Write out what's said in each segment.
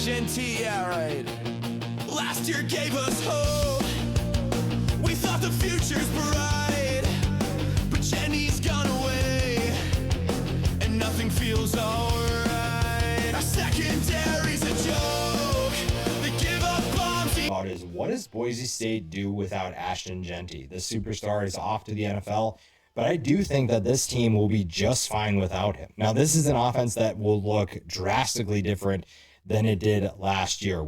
Post-Jeanty, yeah, right. Last year gave us hope. We thought the future's bright, but Jenny's gone away, and nothing feels alright. Our secondary's a joke. They give up bombs. Is what does Boise State do without Post-Jeanty? The superstar is off to the NFL, but I do think that this team will be just fine without him. Now, this is an offense that will look drastically different than it did last year.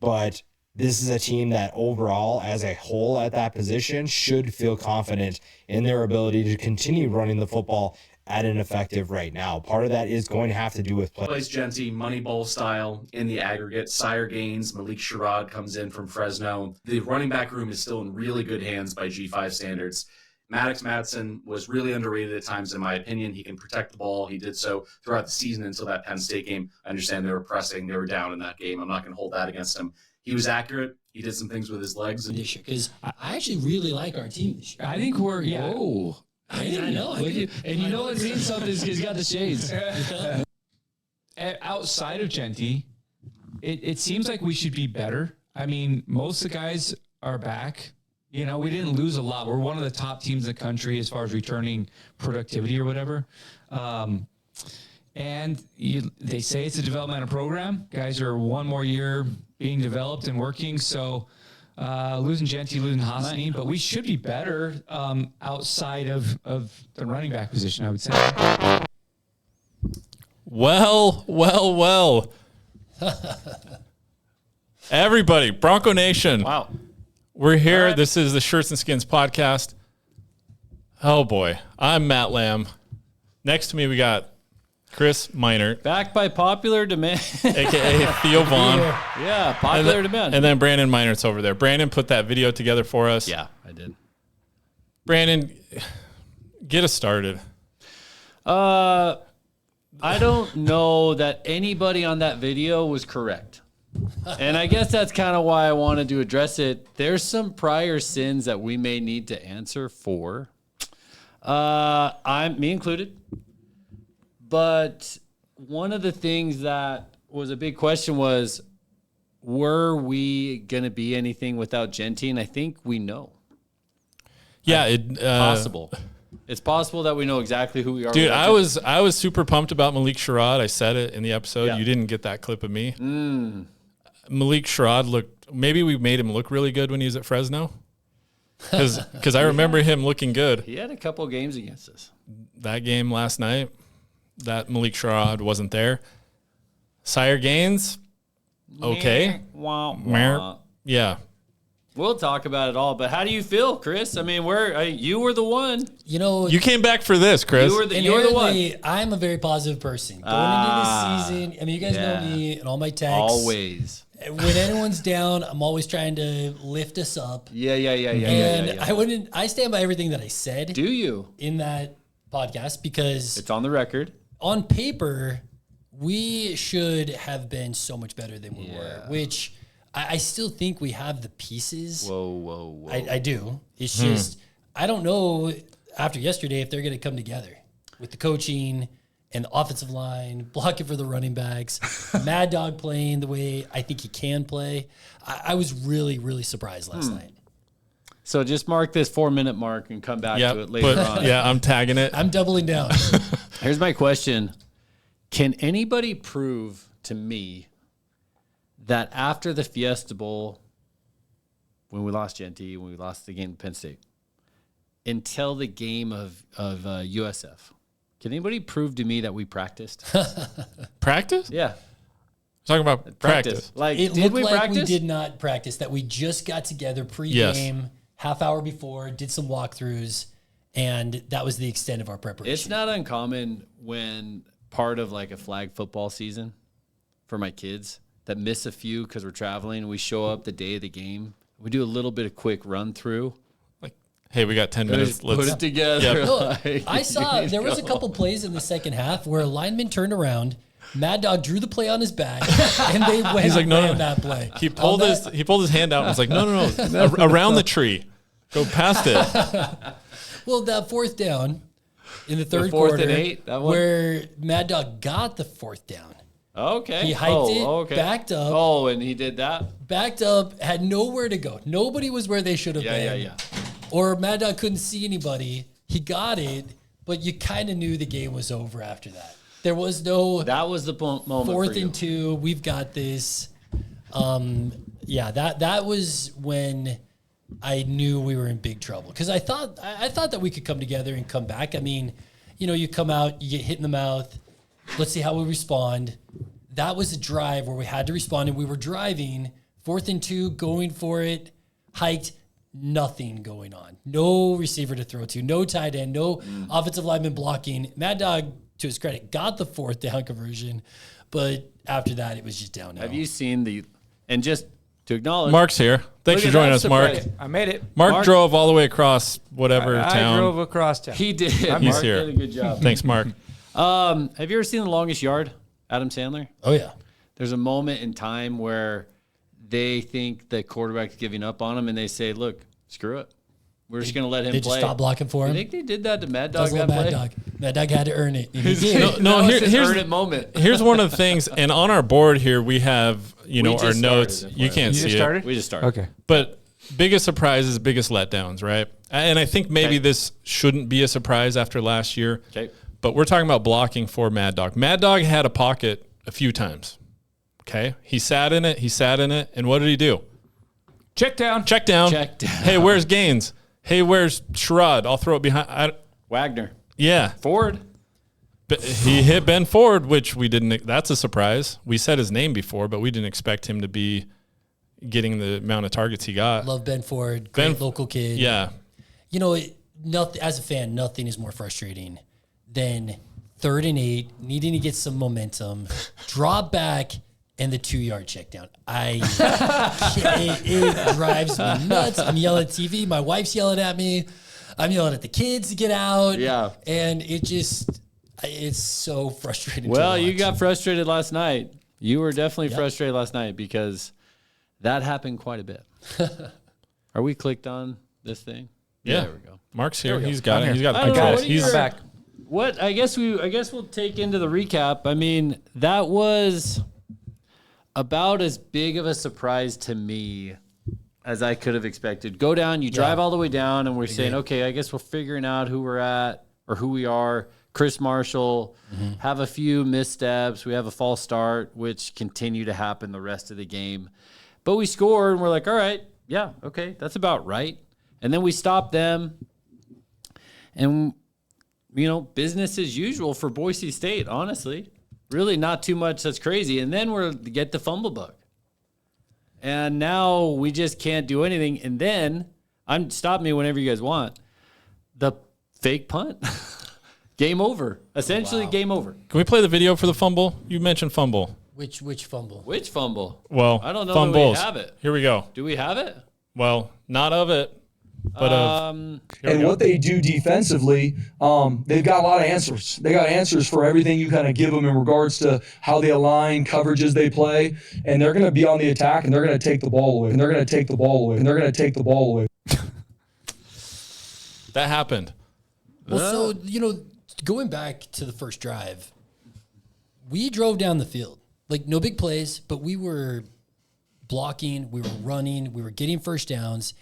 But this is a team that overall, as a whole at that position, should feel confident in their ability to continue running the football at an effective rate. Now, part of that is going to have to do with Post-Jeanty, money bowl style in the aggregate. Sire Gaines, Malik Sherrod comes in from Fresno. The running back room is still in really good hands by G5 standards. Maddox Madsen was really underrated at times, in my opinion. He can protect the ball. He did so throughout the season until that Penn State game. I understand they were pressing. They were down in that game. I'm not going to hold that against him. He was accurate. He did some things with his legs. Because I actually really like our team this year. I think we're, yeah. Whoa. I know. And you know it means something because he's got the shades. Outside of Jeanty, it seems like we should be better. I mean, most of the guys are back. You know, we didn't lose a lot. We're one of the top teams in the country as far as returning productivity or whatever. And they say it's a developmental program. Guys are one more year being developed and working. So losing Jeanty, losing Hassanin, but we should be better outside of the running back position, I would say. Well. Everybody, Bronco Nation. Wow. We're here. Right. This is the Shirts and Skins podcast. Oh, boy. I'm Matt Lamb. Next to me, we got Chris Meinert. Back by popular demand. A.K.a. Theo Vaughn. Yeah, popular demand. And then Brandon Meinert's over there. Brandon put that video together for us. Yeah, I did. Brandon, get us started. I don't know that anybody on that video was correct. And I guess that's kind of why I wanted to address it. There's some prior sins that we may need to answer for. Me included. But one of the things that was a big question was, were we going to be anything without Jeanty? And I think we know. Yeah, possible. It's possible that we know exactly who we are. Dude, I was super pumped about Malik Sherrod. I said it in the episode. Yeah. You didn't get that clip of me. Malik Sherrod looked, maybe we made him look really good when he was at Fresno. Because I remember him looking good. He had a couple games against us. That game last night, that Malik Sherrod wasn't there. Sire Gaines, okay. Yeah. We'll talk about it all, but how do you feel, Chris? I mean, you were the one. You know, you came back for this, Chris. You were the one. I'm a very positive person. Going into this season, I mean, you guys know me and all my texts. Always. When anyone's down, I'm always trying to lift us up. Yeah. And I stand by everything that I said. Do you? In that podcast, because it's on the record. On paper, we should have been so much better than we were, which I still think we have the pieces. Whoa. I do. It's just, I don't know after yesterday if they're going to come together with the coaching and the offensive line, blocking for the running backs, Mad Dog playing the way I think he can play. I was really, really surprised last night. So just mark this 4-minute mark and come back to it later on. Yeah, I'm tagging it. I'm doubling down. Here's my question. Can anybody prove to me that after the Fiesta Bowl, when we lost Jeanty, when we lost the game to Penn State, until the game of USF, can anybody prove to me that we practiced? Practice? Yeah. Talking about practice. Like, it looked like we did not practice, that we just got together pre-game, half hour before, did some walkthroughs, and that was the extent of our preparation. It's not uncommon when part of like a flag football season for my kids that miss a few because we're traveling. We show up the day of the game. We do a little bit of quick run through. Like, hey, we got 10 minutes. Let's put it together. Yep. Look, I saw there was a couple plays in the second half where a lineman turned around, Mad Dog drew the play on his back, and they went. He's like, no, that play. He pulled his hand out and was like, no, around the tree, go past it. Well, that fourth down in the third fourth quarter, and 8, that one? where Mad Dog got the fourth down, Okay. He hiked it, backed up. Oh, and he did that? Backed up, had nowhere to go. Nobody was where they should have been. Yeah. Or Mad Dog couldn't see anybody. He got it, but you kind of knew the game was over after that. There was no... That was the moment 4th for you. and 2, we've got this. That was when I knew we were in big trouble. Because I thought that we could come together and come back. I mean, you come out, you get hit in the mouth. Let's see how we respond. That was a drive where we had to respond, and we were driving 4th and 2, going for it, hiked, nothing going on. No receiver to throw to, no tight end, no offensive lineman blocking. Mad Dog, to his credit, got the 4th down conversion, but after that, it was just downhill. Have you seen and just to acknowledge. Mark's here. Thanks for joining us, Mark. I made it. Mark drove all the way across whatever town. I drove across town. He did. He's Mark here. did a good job. Thanks, Mark. Have you ever seen The Longest Yard, Adam Sandler? Oh, yeah. There's a moment in time where they think the quarterback's giving up on him, and they say, look, screw it. We're just going to let him They play. just stopped blocking for You him. think they did that to Mad Dog? Does love that Mad play? Dog. Mad Dog had to earn it. And he did. Here's earn it moment. Here's one of the things, and on our board here we have our just notes. started, You can't You see just it, started? We just started. Okay. but biggest surprises, biggest letdowns, right? And I think maybe this shouldn't be a surprise after last year. Okay. But we're talking about blocking for Mad Dog. Mad Dog had a pocket a few times. Okay, he sat in it, and what did he do? Check down. Check down. Check down. Hey, where's Gaines? Hey, where's Sherrod? I'll throw it behind. Wagner. Yeah. Ford. But he hit Ben Ford, which we didn't. That's a surprise. We said his name before, but we didn't expect him to be getting the amount of targets he got. Love Ben Ford, great local kid. Yeah. Nothing, as a fan, nothing is more frustrating than 3rd and 8, needing to get some momentum, drop back, and the 2-yard check down. It drives me nuts. I'm yelling at TV. My wife's yelling at me. I'm yelling at the kids to get out. Yeah. And it's so frustrating. Well, to you watch. got frustrated last night. You were definitely frustrated last night because that happened quite a bit. Are we clicked on this thing? Yeah. There we go. Mark's here. go. He's got I'm it. He's here. got I the don't know, controls. what do you- He's back. What I guess we'll take into the recap. I mean, that was about as big of a surprise to me as I could have expected. Go down, you drive all the way down, and we're saying, okay, I guess we're figuring out who we're at or who we are. Chris Marshall, have a few missteps. We have a false start, which continue to happen the rest of the game. But we scored, and we're like, all right, yeah, okay, that's about right. And then we stop them, and business as usual for Boise State, honestly. Really not too much that's crazy. And then we're get the fumble bug. And now we just can't do anything. And then, stop me whenever you guys want, the fake punt. Game over. Essentially game over. Can we play the video for the fumble? You mentioned fumble. Which fumble? Which fumble? Well, I don't know fumbles. that we have it. Here we go. Do we have it? Well, not of it, but of. And what they do defensively, they've got a lot of answers. They got answers for everything you kind of give them in regards to how they align, coverages they play, and they're going to be on the attack, and they're going to take the ball away, and they're going to take the ball away, and they're going to take the ball away. That happened. Well, so, going back to the first drive, we drove down the field. Like, no big plays, but we were blocking, we were running, we were getting first downs.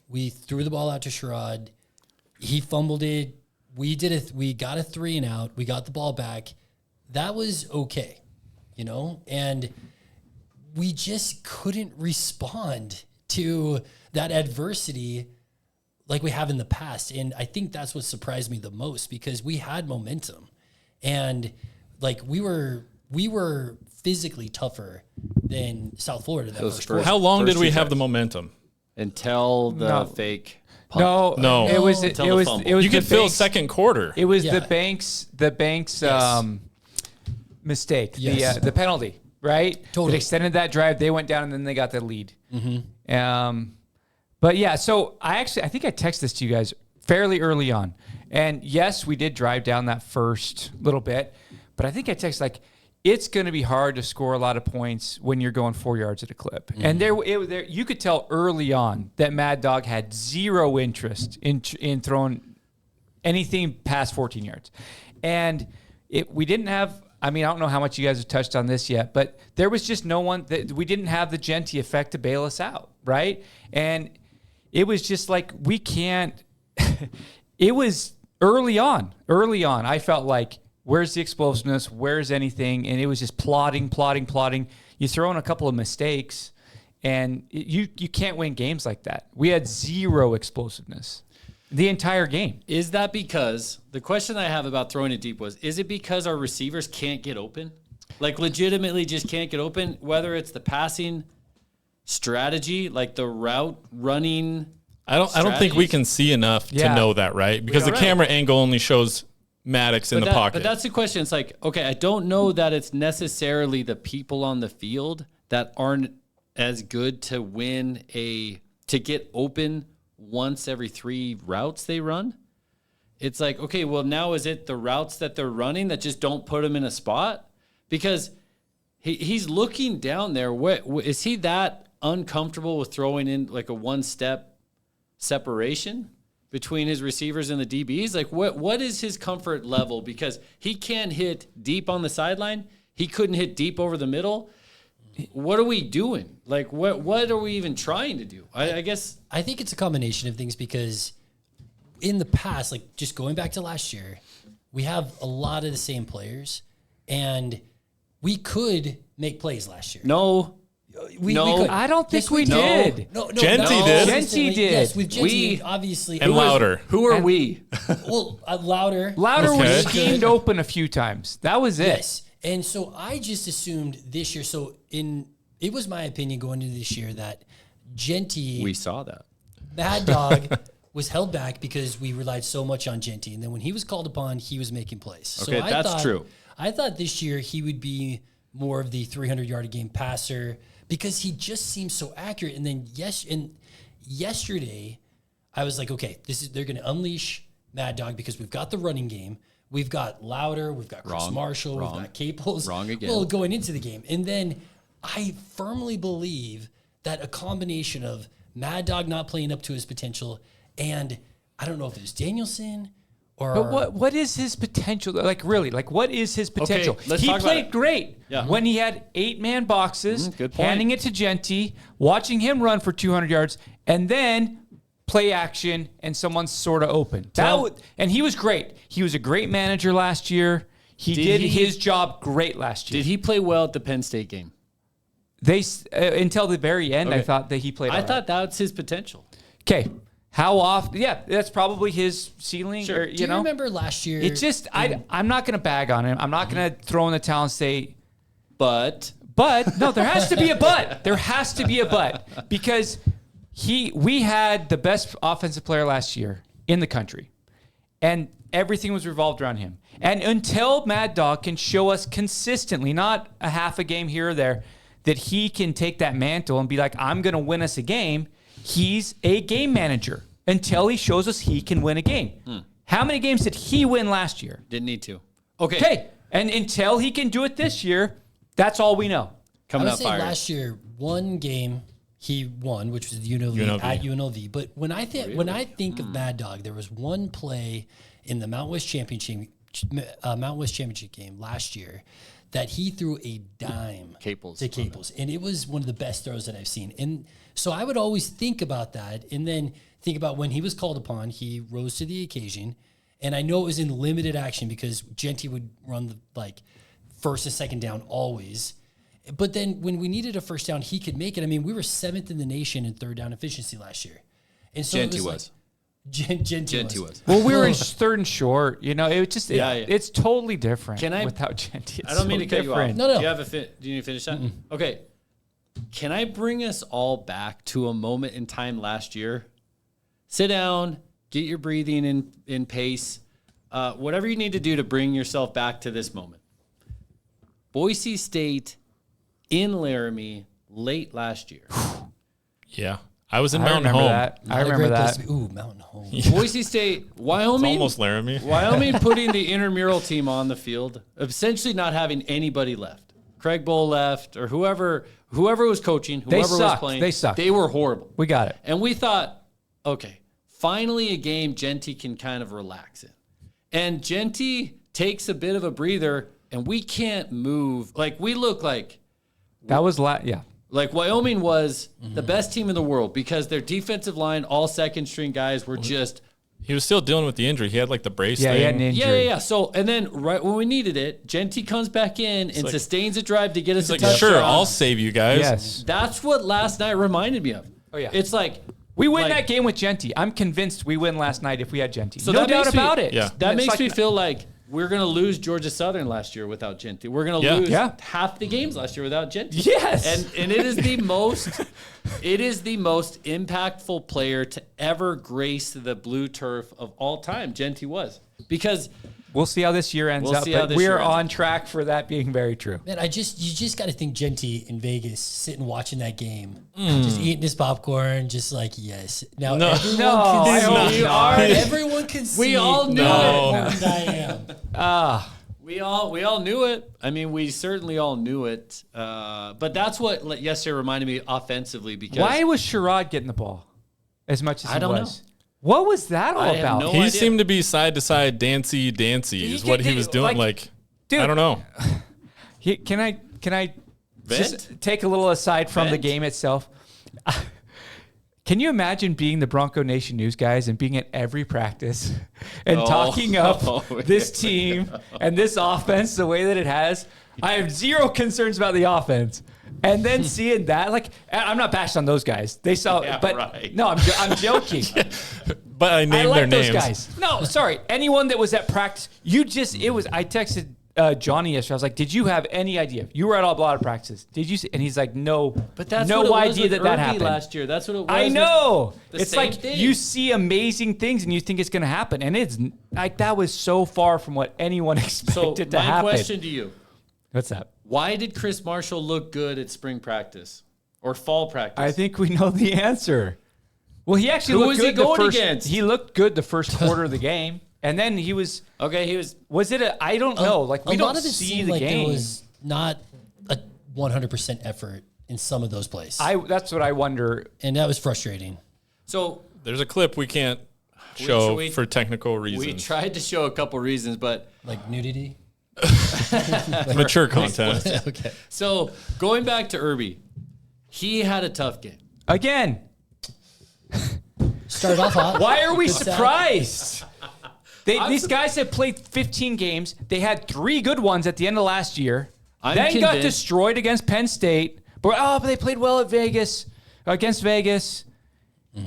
We threw the ball out to Sherrod. He fumbled it. We got a 3 and out. We got the ball back. That was okay, and we just couldn't respond to that adversity like we have in the past. And I think that's what surprised me the most, because we had momentum and like we were physically tougher than South Florida. That first quarter. How long did first we two have the tries. momentum? Until the No. fake punt. No. It was Until it the was fumble. it was You the could feel Banks- second quarter. It was Yeah. the Banks Yes. mistake, Yes. the penalty, right? Totally. That extended that drive. They went down and then they got the lead. But yeah, so I think I texted this to you guys fairly early on, and yes, we did drive down that first little bit, but I think I texted like, it's going to be hard to score a lot of points when you're going 4 yards at a clip. And there, you could tell early on that Mad Dog had zero interest in throwing anything past 14 yards. And we didn't have I mean, I don't know how much you guys have touched on this yet, but there was just no one that we didn't have the Jeanty effect to bail us out, right? And it was just like, we can't, it was early on. I felt like, where's the explosiveness? Where's anything? And it was just plotting. You throw in a couple of mistakes and you can't win games like that. We had zero explosiveness the entire game. Is that because, the question I have about throwing it deep was, is it because our receivers can't get open? Like legitimately just can't get open, whether it's the passing strategy, like the route running. I don't think we can see enough to know that, right? Because the camera angle only shows Maddox in the pocket. But that's the question. It's like, okay, I don't know that it's necessarily the people on the field that aren't as good to win to get open once every 3 routes they run. It's like, okay, well, now is it the routes that they're running that just don't put them in a spot? Because he's looking down there. Is he that uncomfortable with throwing in like a one-step separation between his receivers and the DBs? Like, what is his comfort level? Because he can't hit deep on the sideline. He couldn't hit deep over the middle. What are we doing? Like, what are we even trying to do? I guess. I think it's a combination of things, because in the past, like just going back to last year, we have a lot of the same players, and we could make plays last year. No. We could. I don't think Yes, we did. No, Jeanty did. Jeanty did. Yes, with Jeanty, obviously. And Louder. Who are we? Well, Louder. Louder was Okay. schemed open a few times. That was it. Yes. And so I just assumed this year. So it was my opinion going into this year that Jeanty, We saw that. Mad Dog, was held back because we relied so much on Jeanty. And then when he was called upon, he was making plays. Okay, so I that's thought, true. I thought this year he would be more of the 300-yard a game passer, because he just seems so accurate. And then yesterday, I was like, okay, they're going to unleash Mad Dog because we've got the running game. We've got Louder. We've got Chris Marshall. We've got Caples. Wrong again. Well, going into the game. And then I firmly believe that a combination of Mad Dog not playing up to his potential, and I don't know if it was Danielson or... But what is his potential? Like, really, like, what is his potential? let's He talk about played it. great when he had 8-man boxes, Good point. handing it to Jeanty, watching him run for 200 yards, and then play action and someone's sort of open. And he was great. He was a great manager last year. He did his job great last year. Did he play well at the Penn State game? They until the very end, I Okay. thought that he played. I thought that's his potential. Okay, how often? Yeah, that's probably his ceiling. Sure. Or, Do you remember last year? It just I'm not going to bag on him. I'm not going to throw in the towel and say, But no, there has to be a but. There has to be a but, because we had the best offensive player last year in the country, and everything was revolved around him. And until Mad Dog can show us consistently, not a half a game here or there, that he can take that mantle and be like, I'm going to win us a game, he's a game manager until he shows us he can win a game. How many games did he win last year? didn't need to. Okay. Okay. And until he can do it this year, that's all we know. I Coming would up say fired. last year, one game he won, which was UNLV, at UNLV. But when I think of Mad Dog, there was one play in the Mountain West Championship game last year that he threw a dime to Caples, and it was one of the best throws that I've seen. And so I would always think about that, and then think about when he was called upon, he rose to the occasion. And I know it was in limited action because Jeanty would run the first and second down always. But then when we needed a first down, he could make it. I mean, we were 7th in the nation in third down efficiency last year. And so Jeanty it was. Jeanty was. Well, we were in third and short. You know, it was just Yeah. it's totally different. Can I- without Jeanty? I don't mean to cut you off. No, no. Do you have do you need to finish that? Okay. Can I bring us all back to a moment in time last year? Sit down, get your breathing in pace, whatever you need to do to bring yourself back to this moment. Boise State in Laramie late last year. Yeah. I was in I Mountain remember Home. that. I Not a remember great place that. to be. Ooh, Mountain Home. Boise State, It's Wyoming. almost Laramie. Wyoming putting the intramural team on the field, essentially not having anybody left. Craig Bowl left, or whoever was coaching, whoever was sucked. playing. They sucked. They were horrible. We got it. And we thought, okay, finally a game Jeanty can kind of relax in. And Jeanty takes a bit of a breather, and we can't move. Like, we look like That was yeah. Like Wyoming was the best team in the world because their defensive line, all second string guys, were just. He was still dealing with the injury. He had like the brace Yeah, thing. he had an injury. Yeah. So, and then right when we needed it, Jeanty comes back in and like- sustains a drive to get us a Like, touchdown. sure, I'll save you guys. Yes. That's what last night reminded me of. Oh, yeah. It's like We win like- that game with Jeanty. I'm convinced we win last night if we had Jeanty. So no that doubt makes me- about it. Yeah. That It's makes like- me feel like we're gonna lose Georgia Southern last year without Jeanty. We're gonna Yeah. lose Yeah. half the games last year without Jeanty. Yes. And it is the most impactful player to ever grace the blue turf of all time. Jeanty was, because We'll see how this year ends We'll up, see how but this we're year ends on track for that being very true. Man, you just got to think Jeanty in Vegas sitting watching that game, just eating his popcorn, just like, yes. Now everyone No, I can hope see. not. Everyone can see. We all knew No. how important I am. we all knew it. I mean, we certainly all knew it. But that's what yesterday reminded me offensively, because Why was Sherrod getting the ball as much as he I don't was? What was that all I have about? no He idea. seemed to be side to side, dancy is what he was doing. Like, Dude, I don't know. Can I Vent? just take a little aside from the Vent? game itself? Can you imagine being the Bronco Nation news guys and being at every practice and talking up this team and this offense the way that it has? I have zero concerns about the offense. And then seeing that, like, I'm not bashed on those guys. They saw, Yeah, but right. no, I'm joking. But I I named like their those names. guys. No, sorry. Anyone that was at practice, I texted Johnny yesterday. I was like, did you have any idea? You were at a lot of practices. Did you see? And he's like, no, But that's no what it was idea with that Irby happened. last year. That's what it was. I know. the It's same like thing. you see amazing things and you think it's going to happen. And it's like that was so far from what anyone So expected to my happen. question to you: What's that? why did Chris Marshall look good at spring practice or fall practice? I think we know the answer. Well, he actually Who looked was good he going the first, against? He looked good the first quarter of the game. And then he was okay. He was. I don't know. Like we a don't lot of it see seemed the like game. there was not a 100% effort in some of those plays, That's what I wonder. and that was frustrating. So There's a clip we can't show we- for technical reasons. we tried to show a couple reasons, but Like nudity. Mature content. Okay. so going back to Irby, he had a tough game. Again, Started off hot. why are we Good sack. surprised? These guys have played 15 games. They had 3 good ones at the end of last year. I'm Then got convinced- destroyed against Penn State. But they played well at Vegas, against Vegas.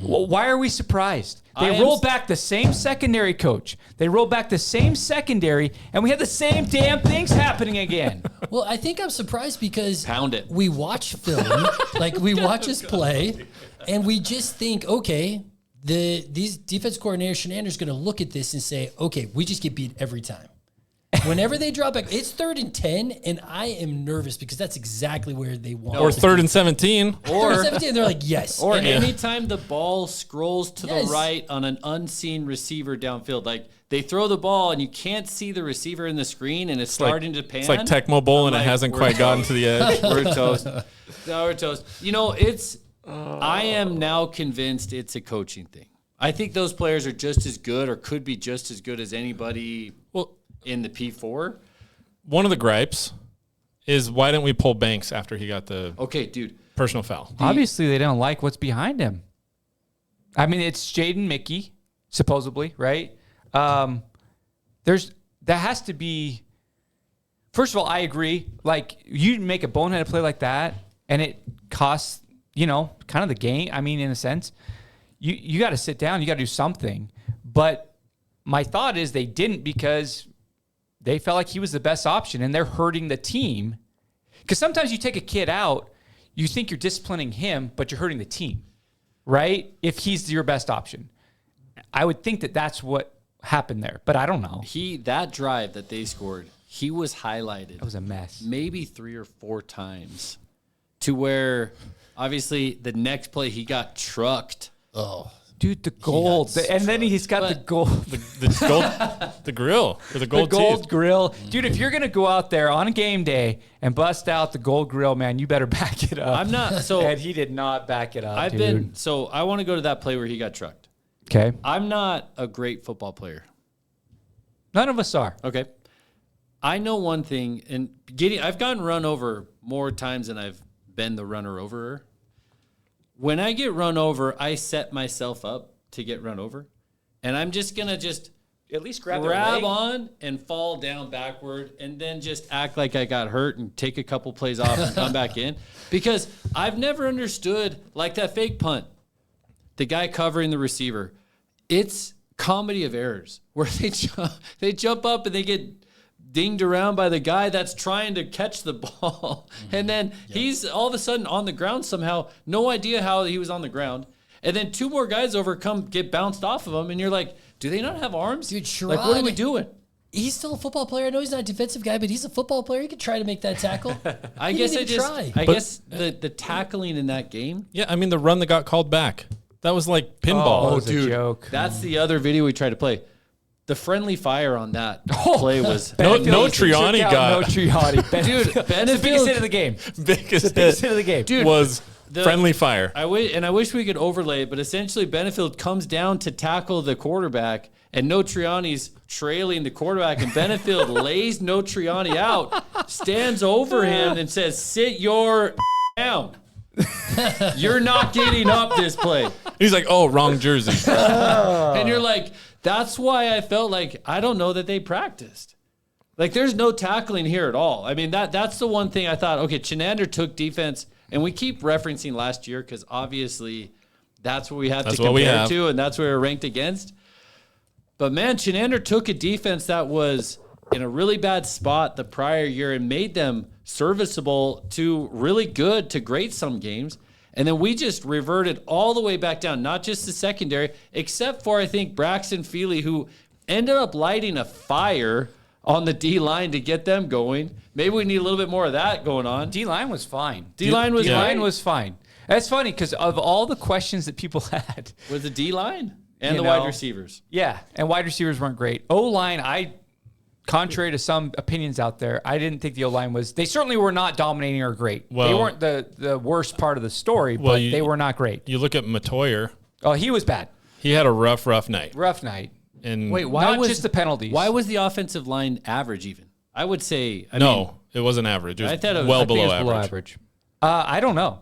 Well, why are we surprised? I They am rolled back the same secondary coach. They rolled back the same secondary, and we had the same damn things happening again. Well, I think I'm surprised because Pound it. we watch film, like we watch us play, and we just think, okay, these defense coordinator Shenander's going to look at this and say, okay, we just get beat every time. Whenever they drop back, it's 3rd and 10, and I am nervous because that's exactly where they want. Or to 3rd be. and 17. 3rd and 17, they're like, yes. Or And anytime the ball scrolls to Yes. the right on an unseen receiver downfield, like they throw the ball and you can't see the receiver in the screen and it's starting to pan. It's like Tecmo Bowl and it like, hasn't we're quite gotten to the edge. We're toast. No, we're toast. You know, I am now convinced it's a coaching thing. I think those players are just as good or could be just as good as anybody Well, in the P4. one of the gripes is why didn't we pull Banks after he got the Okay, dude. personal foul? Obviously, they don't like what's behind him. I mean, it's Jaden Mickey, supposedly, right? That has to be. First of all, I agree. Like, you make a boneheaded play like that, and it costs, kind of the game. I mean, in a sense, you got to sit down. You got to do something. But my thought is they didn't because they felt like he was the best option, and they're hurting the team. Because sometimes you take a kid out, you think you're disciplining him, but you're hurting the team, right? If he's your best option. I would think that that's what happened there, but I don't know. That drive that they scored, he was highlighted. It was a mess. Maybe 3 or 4 times to where obviously the next play he got trucked. oh, Dude, the gold. And then he's got the gold. The grill. Or the The gold gold teeth. grill. Dude, if you're going to go out there on a game day and bust out the gold grill, man, you better back it up. I'm not so And he did not back it up, I've dude. been so I want to go to that play where he got trucked. Okay. I'm not a great football player. None of us are. Okay. I know one thing, and I've gotten run over more times than I've been the runner over. When I get run over, I set myself up to get run over, and I'm just gonna At least grab on and fall down backward, and then just act like I got hurt and take a couple plays off and come back in, because I've never understood like that fake punt, the guy covering the receiver. It's comedy of errors where they jump up and they get dinged around by the guy that's trying to catch the ball. And then he's all of a sudden on the ground somehow, no idea how he was on the ground. And then two more guys over get bounced off of him. And you're like, do they not have arms? Dude, like, what are we doing? He's still a football player. I know he's not a defensive guy, but he's a football player. He could try to make that tackle. I guess the tackling in that game. Yeah, I mean, the run that got called back. That was like pinball. Oh, dude. A joke. That's the other video we tried to play. The friendly fire on that play was no Triani got. No Triani. Dude, The biggest hit of the game. Biggest hit of the game. Dude, was friendly fire. I wish we could overlay it, but essentially Benefield comes down to tackle the quarterback, and No Triani's trailing the quarterback, and Benefield lays No Triani out, stands over him, and says, "Sit your down. You're not getting up this play." He's like, "Oh, wrong jersey." And you're like, that's why I felt like I don't know that they practiced. Like, there's no tackling here at all. I mean, that's the one thing I thought, okay, Chenander took defense, and we keep referencing last year because obviously that's what we have to compare to, and that's where we're ranked against. But, man, Chenander took a defense that was in a really bad spot the prior year and made them serviceable to really good to great some games. And then we just reverted all the way back down, not just the secondary, except for, I think, Braxton Feely, who ended up lighting a fire on the D-line to get them going. Maybe we need a little bit more of that going on. D-line was fine. D-line was fine. That's funny because of all the questions that people had. Was the D-line and the wide receivers. Yeah, and wide receivers weren't great. O-line, contrary to some opinions out there, I didn't think the O-line was... They certainly were not dominating or great. Well, they weren't the worst part of the story, but they were not great. You look at Matoyer. Oh, he was bad. He had a rough night. Rough night. And wait, not just the penalties. Why was the offensive line average even? I would say... I mean, it wasn't average. It was below average. I don't know.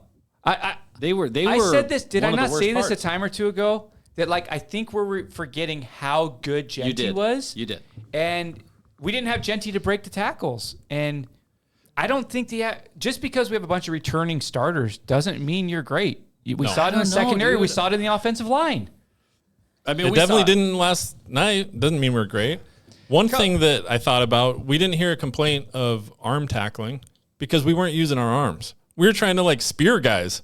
They were. I said this. Did I not say this a time or two ago? That, like, I think we're forgetting how good Jeanty was. You did. And we didn't have Jeanty to break the tackles. And I don't think just because we have a bunch of returning starters doesn't mean you're great. We saw it in the secondary. We saw it in the offensive line. I mean, it definitely didn't last night. Doesn't mean we're great. One thing that I thought about, we didn't hear a complaint of arm tackling because we weren't using our arms. We were trying to, like, spear guys.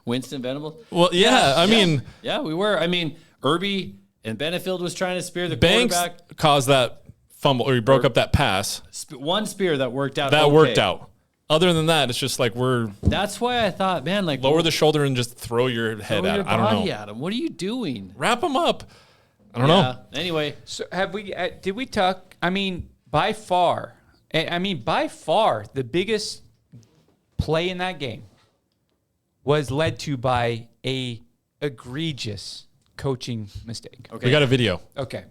Winston Venables? Well, yeah, I mean... Yeah, we were. I mean, Irby and Benefield was trying to spear the Banks quarterback. Caused that fumble, or he broke up that pass. One spear that worked out. That worked out. Other than that, it's just like That's why I thought, man, like... Lower the shoulder and just throw your head at it. I don't know. At him. What are you doing? Wrap him up. I don't know. Anyway. So did we talk... I mean, by far, the biggest play in that game was led to by a egregious coaching mistake. Okay. We got a video. Okay.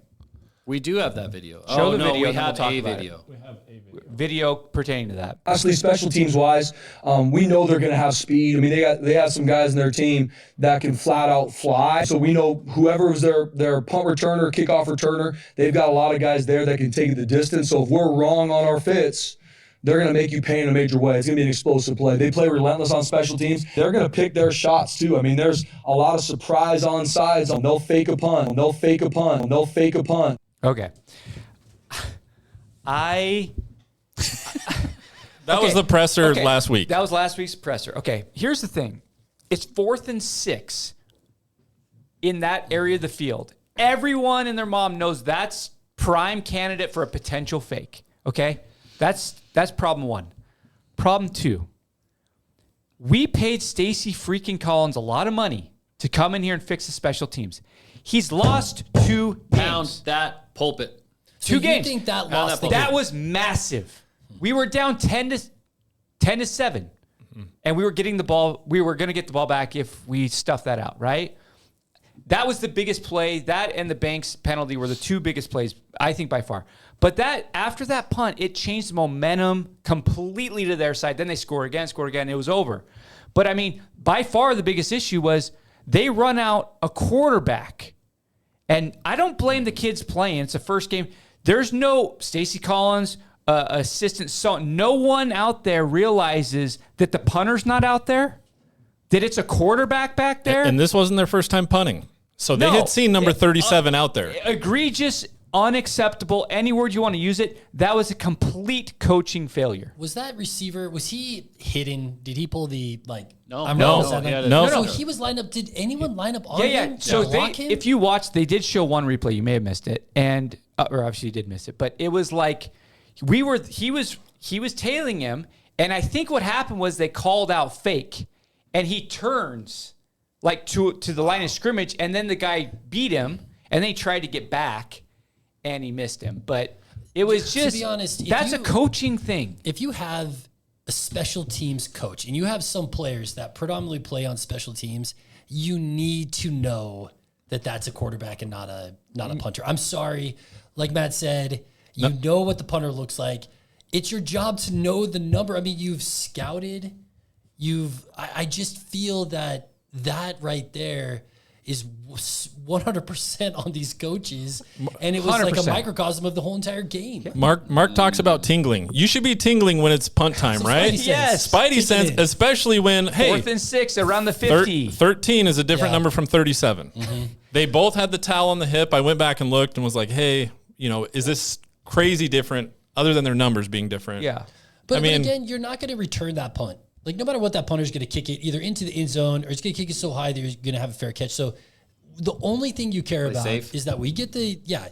We do have that video. Show the video. We have a video. We have a video pertaining to that. Honestly, special teams wise, we know they're going to have speed. I mean, they have some guys in their team that can flat out fly. So we know whoever was their punt returner, kickoff returner, they've got a lot of guys there that can take the distance. So if we're wrong on our fits, they're going to make you pay in a major way. It's going to be an explosive play. They play relentless on special teams. They're going to pick their shots, too. I mean, there's a lot of surprise on sides. They'll fake a punt. They'll fake a punt. They'll fake a punt. Okay. That was the presser last week. That was last week's presser. Okay, here's the thing. It's 4th and 6 in that area of the field. Everyone and their mom knows that's prime candidate for a potential fake. Okay? That's problem 1. Problem 2. We paid Stacy freaking Collins a lot of money to come in here and fix the special teams. He's lost 2 Pound games. that pulpit. So 2 games. You think that lost the That was massive. We were down 10 to 7. And we were getting the ball. We were going to get the ball back if we stuffed that out, right? That was the biggest play. That and the Banks penalty were the 2 biggest plays, I think, by far. But that after that punt, it changed the momentum completely to their side. Then they scored again, it was over. But I mean, by far the biggest issue was they run out a quarterback. And I don't blame the kids playing. It's the first game. There's no Stacy Collins, assistant. So no one out there realizes that the punter's not out there, that it's a quarterback back there. And this wasn't their first time punting. So they had seen number 37 out there. Egregious, unacceptable, any word you want to use it. That was a complete coaching failure. Was that receiver, was he hidden? Did he pull the, No. No, he was lined up. Did anyone line up on him? So block him? if you watch, they did show one replay. You may have missed it. And, or obviously you did miss it. But it was like, he was tailing him. And I think what happened was they called out fake. And he turns like to the line of scrimmage, and then the guy beat him, and then he tried to get back, and he missed him. But it was just, to be honest, that's a coaching thing. If you have a special teams coach and you have some players that predominantly play on special teams, you need to know that that's a quarterback and not a punter. I'm sorry, like Matt said, you know what the punter looks like. It's your job to know the number. I mean, you've scouted. I just feel that right there is 100% on these coaches, and it was 100%. Like a microcosm of the whole entire game. Mark talks about tingling. You should be tingling when it's punt time, right? Yes. Spidey sense, especially when, hey, 4th and 6 around the 50. 13 is a different number from 37. Mm-hmm. They both had the towel on the hip. I went back and looked and was like, hey, is this crazy different other than their numbers being different? Yeah. But again, you're not going to return that punt. Like, no matter what, that punter's going to kick it either into the end zone or it's going to kick it so high that you're going to have a fair catch. So the only thing you care about is that we get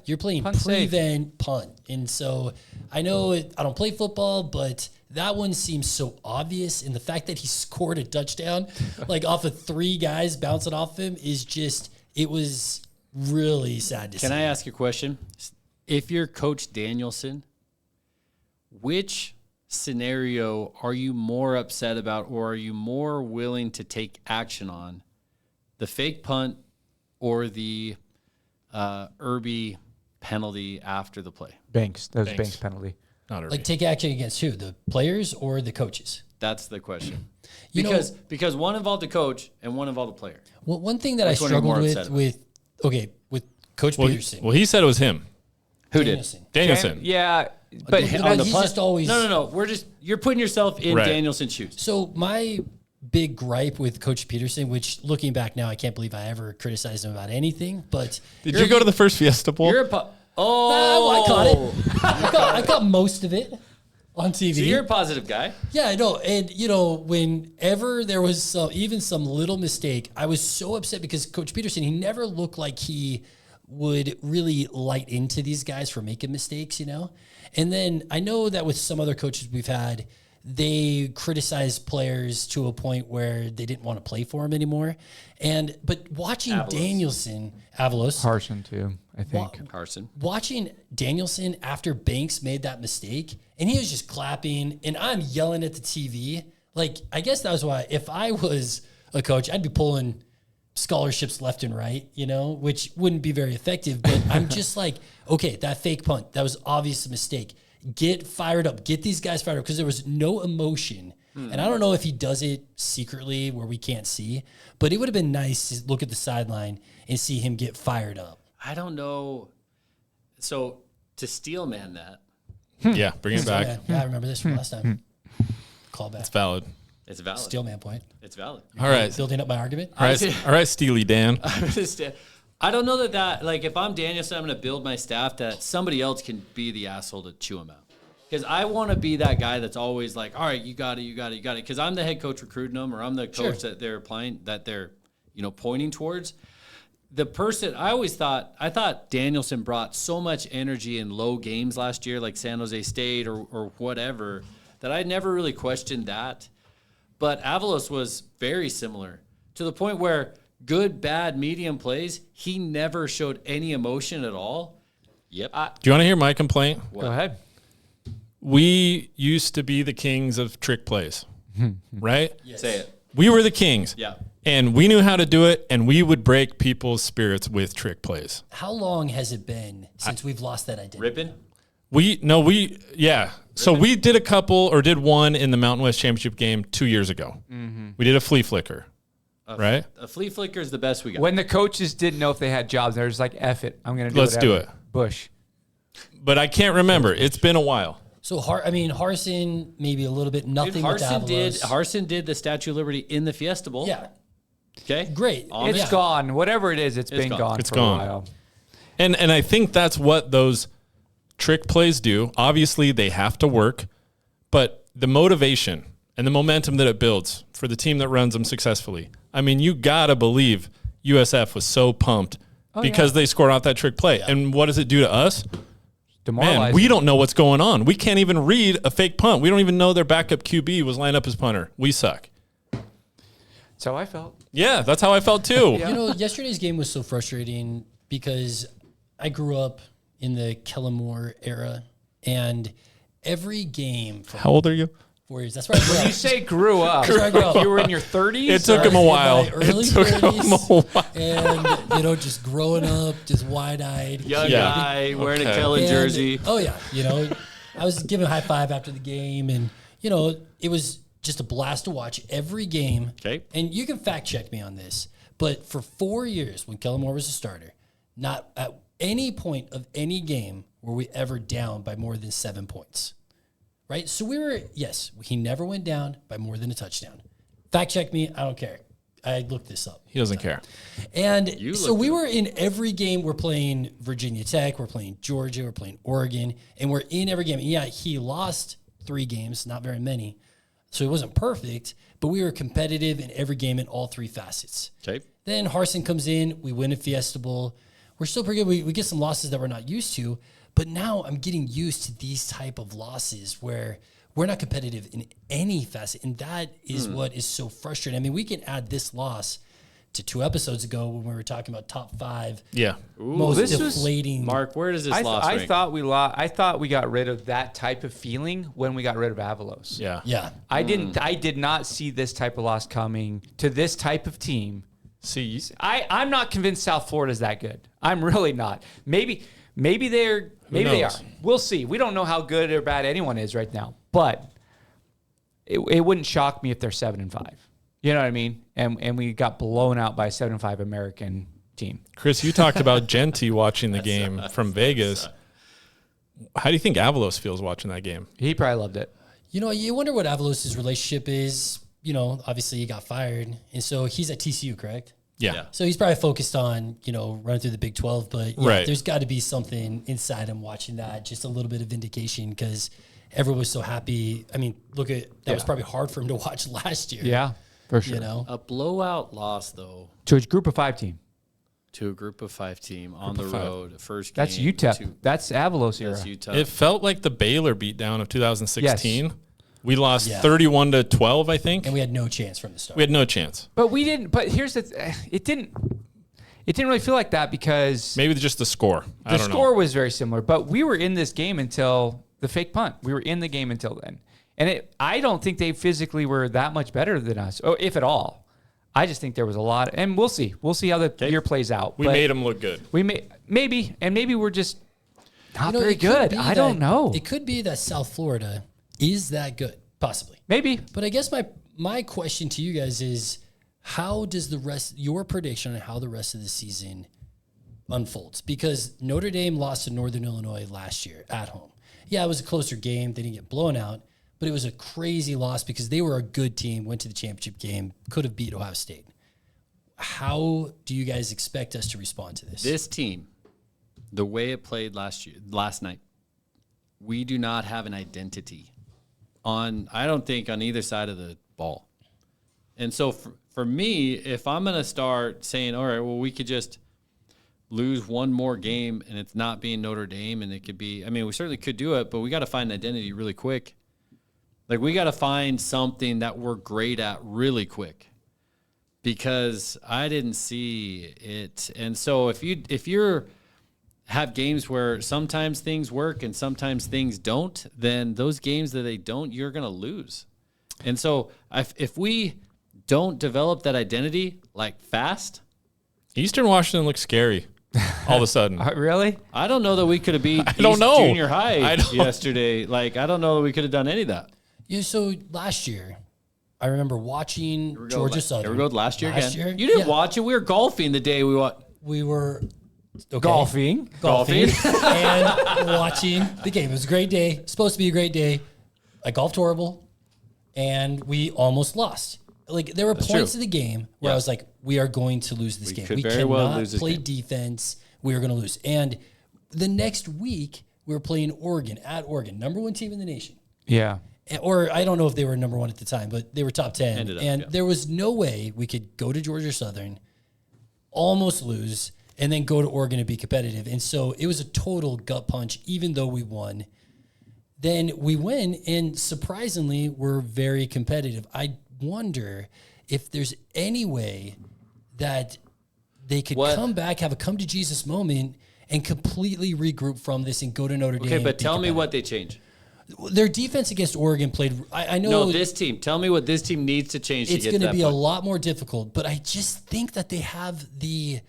you're playing prevent punt. And so I know I don't play football, but that one seems so obvious. And the fact that he scored a touchdown, like off of 3 guys bouncing off him, is just, it was really sad to see. Can I ask you a question? If you're Coach Danielson, which scenario are you more upset about, or are you more willing to take action on? The fake punt or the Irby penalty after the play? Banks. That was Banks penalty. Not Irby. Like, take action against who? The players or the coaches? That's the question. Because one involved the coach and one involved the player. Well, one thing that I struggled with Coach Peterson. Well, he said it was him. Who Danielson. did? Danielson. Yeah. But on the he's punt? just always... No. You're putting yourself in Danielson's shoes. So my big gripe with Coach Peterson, which looking back now, I can't believe I ever criticized him about anything, but... Did you go to the first Fiesta Bowl? I caught it. I caught most of it on TV. So you're a positive guy. Yeah, I know. And, whenever there was even some little mistake, I was so upset because Coach Peterson, he never looked like he would really light into these guys for making mistakes, And then I know that with some other coaches we've had, they criticize players to a point where they didn't want to play for him anymore. But watching Avalos. Carson too, I think. Carson. Watching Danielson after Banks made that mistake, and he was just clapping, and I'm yelling at the TV. Like, I guess that was why, if I was a coach, I'd be pulling scholarships left and right, which wouldn't be very effective. But I'm just like, okay, that fake punt, that was obvious a mistake. Get fired up. Get these guys fired up, because there was no emotion. And I don't know if he does it secretly where we can't see, but it would have been nice to look at the sideline and see him get fired up. I don't know. So to steel man that. Yeah, bring it back. Yeah, I remember this from last time. Call back. It's valid. It's valid. Steelman point. It's valid. All right. Building up my argument. All right, Steely Dan. I don't know that like, if I'm Danielson, I'm going to build my staff that somebody else can be the asshole to chew him out. Because I want to be that guy that's always like, all right, you got it. Because I'm the head coach recruiting them, or I'm the coach that they're applying, that they're, pointing towards. The person, I thought Danielson brought so much energy in low games last year, like San Jose State or whatever, that I never really questioned that. But Avalos was very similar, to the point where good, bad, medium plays, he never showed any emotion at all. Yep. Do you want to hear my complaint? Go ahead. We used to be the kings of trick plays, right? Yes. Say it. We were the kings. Yeah. And we knew how to do it, and we would break people's spirits with trick plays. How long has it been since we've lost that identity? Ripping? So we did a couple or did one in the Mountain West Championship game 2 years ago. Mm-hmm. We did a flea flicker, right? A flea flicker is the best we got. When the coaches didn't know if they had jobs, they're just like, F it. I'm going to do Let's do it. Bush. But I can't remember. It's been a while. So, Harsin, maybe a little bit, nothing with Avalos. Harsin did the Statue of Liberty in the Fiesta Bowl. Yeah. Okay. Great. It's gone. Whatever it is, it's been gone It's for gone. a while. And I think that's what those trick plays do. Obviously, they have to work, but the motivation and the momentum that it builds for the team that runs them successfully. I mean, you got to believe USF was so pumped because they scored off that trick play. Yeah. And what does it do to us? Man, we don't know what's going on. We can't even read a fake punt. We don't even know their backup QB was lined up as punter. We suck. That's how I felt. Yeah, that's how I felt too. You know, yesterday's game was so frustrating because I grew up in the Kellen Moore era, and every game. How old are you? 4 years. That's right. When you say grew up, you were in your 30s? It took him a while. Early 30s, and just growing up, just wide-eyed. Young guy wearing a Kellen jersey. Oh yeah, I was giving a high five after the game, and it was just a blast to watch every game. Okay. And you can fact check me on this, but for 4 years when Kellen Moore was a starter, not at any point of any game were we ever down by more than 7 points. Right? So he never went down by more than a touchdown. Fact check me. I don't care. I looked this up. He doesn't care. And so we were in every game. We're playing Virginia Tech. We're playing Georgia. We're playing Oregon. And we're in every game. And yeah, he lost 3 games, not very many. So it wasn't perfect, but we were competitive in every game in all 3 facets. Okay. Then Harsin comes in. We win a Fiesta Bowl. We're still pretty good. We get some losses that we're not used to. But now I'm getting used to these type of losses where we're not competitive in any facet. And that is what is so frustrating. I mean, we can add this loss to 2 episodes ago when we were talking about top 5. Yeah. Most deflating. Mark, where does this loss rank? I thought we got rid of that type of feeling when we got rid of Avalos. Yeah. Yeah. I did not see this type of loss coming to this type of team. See, I'm not convinced South Florida is that good. I'm really not. Maybe they are. We'll see. We don't know how good or bad anyone is right now, but it wouldn't shock me if they're 7-5. You know what I mean? And we got blown out by a 7-5 American team. Chris, you talked about Jeanty watching the game from Vegas. How do you think Avalos feels watching that game? He probably loved it. You wonder what Avalos' relationship is. Obviously he got fired, and so he's at TCU, correct? Yeah. So he's probably focused on, running through the Big 12, but there's got to be something inside him watching that, just a little bit of vindication because everyone was so happy. I mean, that was probably hard for him to watch last year. Yeah, for sure. A blowout loss, though. To a group of 5 team. To a group of 5 team on the road. First game. That's UTEP. That's Avalos era. That's UTEP. It felt like the Baylor beatdown of 2016. Yes. We lost 31-12, I think. And we had no chance from the start. We had no chance. But we didn't. But here's it didn't really feel like that because maybe just the score. The score was very similar. But we were in this game until the fake punt. We were in the game until then, and I don't think they physically were that much better than us, or if at all. I just think there was a lot, and we'll see. We'll see how the year plays out. We made them look good. Maybe we're just not very good. I don't know. It could be that South Florida is that good, possibly. Maybe. But I guess my question to you guys is, how does your prediction on how the rest of the season unfolds? Because Notre Dame lost to Northern Illinois last year at home. Yeah, it was a closer game. They didn't get blown out, but it was a crazy loss because they were a good team, went to the championship game, could have beat Ohio State. How do you guys expect us to respond to this? This team, the way it played last night, we do not have an identity I don't think on either side of the ball. And so for me, if I'm going to start saying, all right, well, we could just lose one more game and it's not being Notre Dame and it could be, we certainly could do it, but we got to find an identity really quick. Like we got to find something that we're great at really quick because I didn't see it. And so if you're have games where sometimes things work and sometimes things don't, then those games that they don't, you're going to lose. And so if we don't develop that identity like fast. Eastern Washington looks scary. all of a sudden. Really? I don't know that we could have beat don't East know. Junior High I don't- yesterday. Like, I don't know that we could have done any of that. Yeah, so last year, I remember watching Georgia Southern. Here we go. Last year Last again. year? You didn't Yeah. watch it. We were golfing the day we watched. We were okay, Golfing. and watching the game. It was a great day. Supposed to be a great day. I golfed horrible, and we almost lost. Like there were points true. of the game where Yeah. I was like, "We are going to lose this game. could We very cannot well lose this play game." defense. We are going to lose." And the next week, we were playing Oregon at Oregon, number 1 team in the nation. Yeah. Or I don't know if they were number 1 at the time, but they were top 10. Ended up, and yeah. there was no way we could go to Georgia Southern, almost lose, and then go to Oregon and be competitive. And so it was a total gut punch, even though we won. Then we win, and surprisingly, we're very competitive. I wonder if there's any way that they could What? come back, have a come to Jesus moment, and completely regroup from this and go to Notre Dame. Okay, but be tell me competitive. what they changed. Their defense against Oregon played. I know No, this team. Tell me what this team needs to change to it's get going to to that be a point. lot more difficult, but I just think that they have the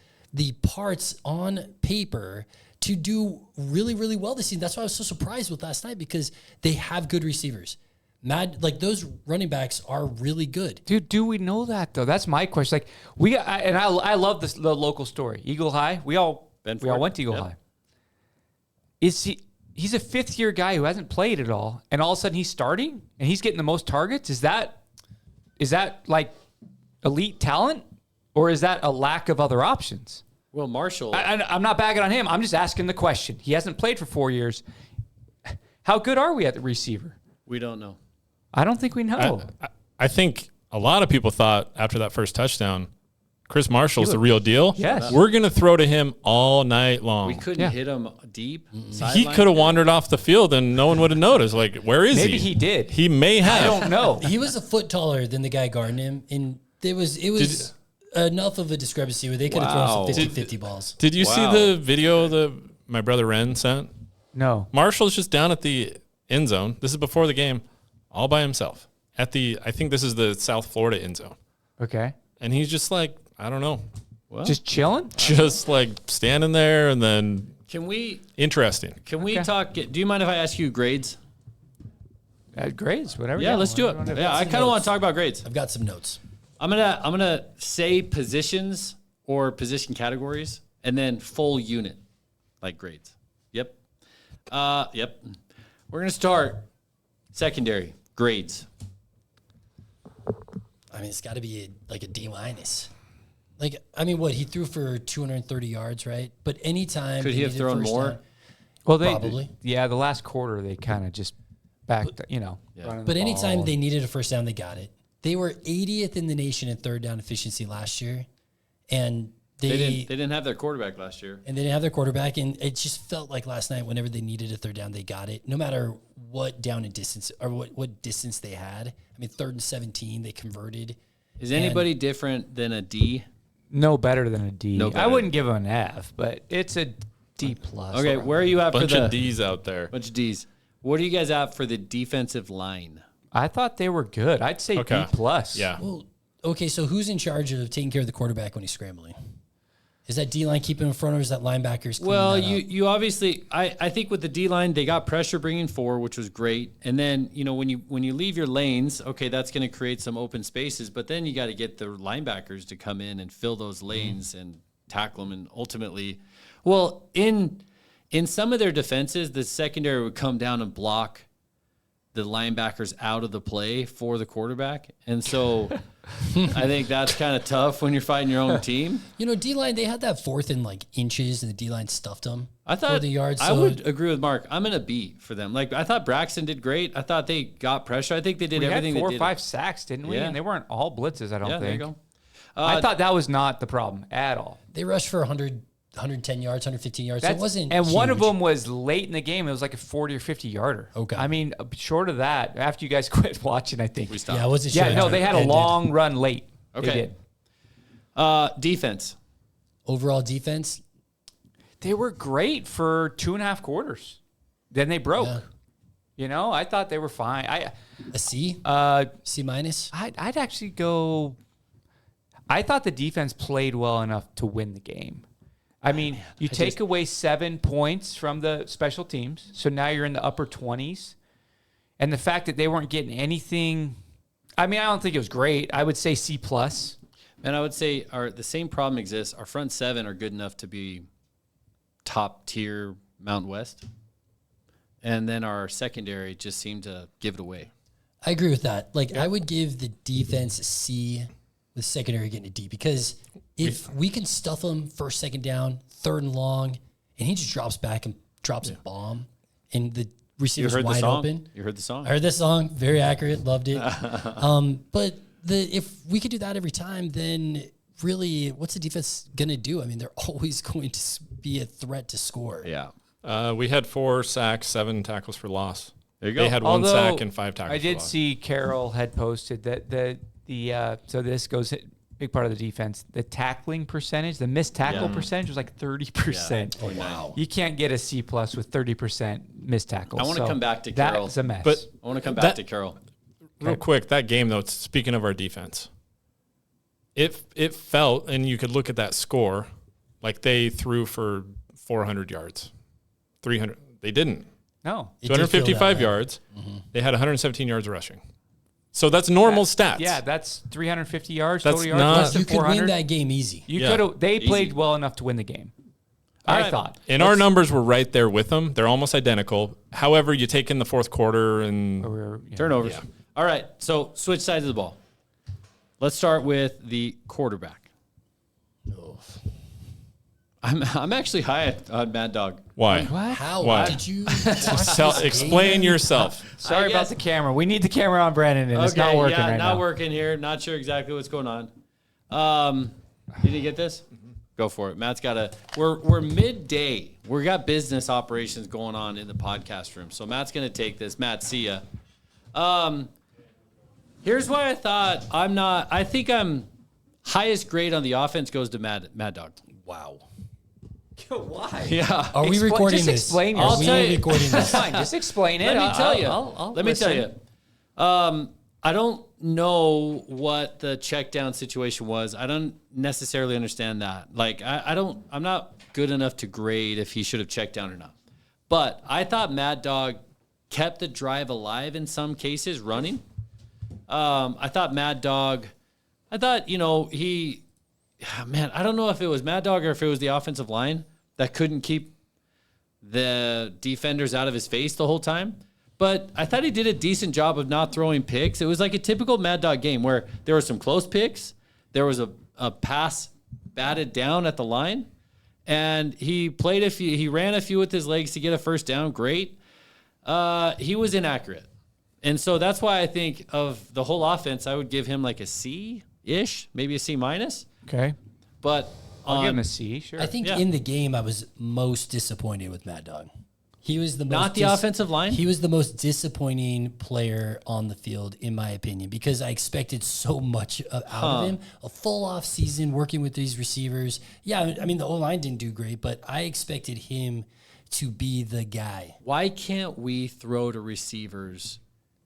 parts on paper to do really, really well this season. That's why I was so surprised with last night, because they have good receivers. Like those running backs are really good. Dude, do we know that though? That's my question. Like I love this the local story. Eagle High. We all went to Eagle High. He's a 5th-year guy who hasn't played at all, and all of a sudden he's starting and he's getting the most targets? Is that like elite talent, or is that a lack of other options? Well, Marshall. I'm not bagging on him. I'm just asking the question. He hasn't played for 4 years. How good are we at the receiver? We don't know. I don't think we know. I think a lot of people thought after that first touchdown, Chris Marshall's the real deal. Yes. We're going to throw to him all night long. We couldn't hit him deep. He sideline. could have wandered off the field and no one would have noticed. Like, where is he? Maybe he did. He may have. I don't know. He was a foot taller than the guy guarding him, and it was enough of a discrepancy where they could have Wow. thrown some 50-50 balls. Did you see the video that my brother Ren sent? No. Marshall's just down at the end zone. This is before the game, all by himself. I think this is the South Florida end zone. Okay. And he's just like, I don't know, Just chilling? just like standing there, and then Can we interesting. talk? Do you mind if I ask you grades? Grades, whatever. Yeah, let's do it. Yeah, I kind of want to talk about grades. I've got some notes. I'm gonna say positions or position categories, and then full unit, like grades. Yep. Yep. We're gonna start secondary grades. I mean, it's got to be a D minus. Like, I mean, what he threw for 230 yards, right? But anytime Could they he have needed thrown first more? down- Well, Probably. Yeah, the last quarter they kind of just backed, running But the anytime ball. they needed a first down, they got it. They were 80th in the nation in third down efficiency last year, and They didn't have their quarterback last year. and they didn't have their quarterback, and it just felt like last night whenever they needed a third down, they got it. No matter what down and distance or what distance they had. I mean, 3rd and 17, they converted. Is anybody different than a D? No better than a D. No I better. wouldn't give him an F, but it's a D plus. Okay, where are you at Bunch for the of D's out there. bunch of D's? What are you guys at for the defensive line? I thought they were good. I'd say Okay. B plus. Yeah. Well, okay, so who's in charge of taking care of the quarterback when he's scrambling? Is that D line keeping him in front, or is that linebackers? cleaning Well, that up? you obviously I think with the D line they got pressure bringing forward, which was great. And then when you leave your lanes, okay, that's going to create some open spaces. But then you got to get the linebackers to come in and fill those lanes and tackle them. And ultimately, well, in some of their defenses, the secondary would come down and block the linebackers out of the play for the quarterback. And so I think that's kind of tough when you're fighting your own team. D line, they had that 4th and inches, and the D line stuffed them. I thought the yards. I so- would agree with Mark. I'm in a B for them. Like I thought Braxton did great. I thought they got pressure. I think they did We had everything 4 they or did. 5 sacks, didn't we? Yeah. And they weren't all blitzes, I don't Yeah, think. there you go. I thought that was not the problem at all. They rushed for 110 yards, 115 yards. So it wasn't. and one of huge. them was late in the game. It was like a 40 or 50 yarder. Okay. I mean, short of that, after you guys quit watching, I think. We stopped. Yeah, I wasn't Yeah, sure. no, they had a Ended. long run late. Okay. They did. Defense. Overall defense. They were great for 2.5 quarters. Then they broke. Yeah. I thought they were fine. A C. C minus. I'd actually go. I thought the defense played well enough to win the game. I mean, you take away 7 points from the special teams, so now you're in the upper 20s. And the fact that they weren't getting anything, I mean, I don't think it was great. I would say C+. And I would say the same problem exists. Our front seven are good enough to be top tier Mountain West. And then our secondary just seemed to give it away. I agree with that. Like, I would give the defense a C with secondary getting a D, because if we can stuff them first, second down, third and long, and he just drops back and drops a bomb, and the receiver's wide open. You heard the song? I heard this song. Very accurate. Loved it. But if we could do that every time, then really, what's the defense going to do? I mean, they're always going to be a threat to score. Yeah. We had 4 sacks, 7 tackles for loss. There you go. They had 1 sack and 5 tackles. I did for loss. see Carroll had posted that so this goes big part of the defense. The tackling percentage, the missed tackle percentage was like 30%. Yeah. Oh, wow. You can't get a C+ with 30% missed tackles. I want to come back to Carroll. That's a mess. But I want to come back to Carroll. Real quick, that game though. Speaking of our defense, it felt, and you could look at that score, like they threw for 400 yards, 300. They didn't. No. 255 yards. Mm-hmm. They had 117 yards rushing. So that's normal stats. Yeah, that's 350 yards, That's total yards, not- less than You could 400. win that game easy. You Yeah. could have. They played well enough to win the game. I thought. And our numbers were right there with them. They're almost identical. However, you take in the fourth quarter and Turnovers. Yeah. All right. So switch sides of the ball. Let's start with the quarterback. I'm actually high on Mad Dog. why? How Why? did you Explain yourself. Sorry I about guess- the camera. We need the camera on Brandon, and it's not working right not now. working here. Not sure exactly what's going on. Did you get this? Go for it. Matt's got we're midday. We got business operations going on in the podcast room. So Matt's gonna take this. Matt, see ya. Here's why I thought I think I'm highest grade on the offense goes to Mad Dog. Wow. Why? Yeah. Are we recording just this? explain Are yourself. we I'll tell you. recording this? Fine, just explain it. Let me tell you. I'll Let me tell listen. you. I don't know what the check down situation was. I don't necessarily understand that. Like, I'm not good enough to grade if he should have checked down or not. But I thought Mad Dog kept the drive alive in some cases, running. I thought Mad Dog, I don't know if it was Mad Dog or if it was the offensive line that couldn't keep the defenders out of his face the whole time. But I thought he did a decent job of not throwing picks. It was like a typical Mad Dog game where there were some close picks. There was a pass batted down at the line. And he ran a few with his legs to get a first down. Great. He was inaccurate. And so that's why I think of the whole offense, I would give him like a C-ish, maybe a C-. Okay. But I'll give him a C, sure. I think in the game, I was most disappointed with Mad Dog. He was the most not the offensive line. He was the most disappointing player on the field, in my opinion, because I expected so much out of him. A full off season working with these receivers. Yeah, I mean, the O-line didn't do great, but I expected him to be the guy. Why can't we throw to receivers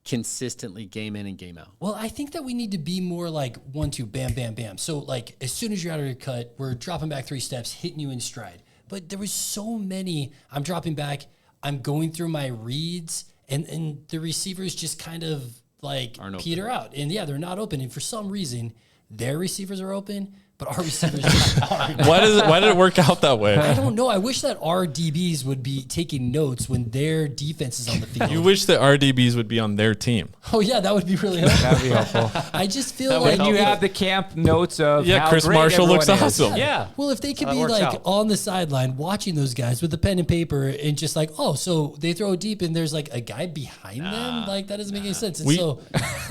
consistently game in and game out? Well, I think that we need to be more like 1-2, bam, bam, bam. So, like, as soon as you're out of your cut, we're dropping back 3 steps, hitting you in stride. But there was so many, I'm dropping back, I'm going through my reads, and the receivers just kind of like peter out. And yeah, they're not open. And for some reason, their receivers are open, but our receivers aren't. Why did it work out that way? I don't know. I wish that our DBs would be taking notes when their defense is on the field. You wish that our DBs would be on their team. Oh, yeah, that would be really helpful. That'd be helpful. I just feel like And you have the camp notes of how Chris great Marshall looks everyone is. awesome. Yeah. Well, if they could That be works like out. on the sideline watching those guys with a pen and paper and just like, oh, so they throw deep and there's like a guy behind them, like that doesn't make any sense. And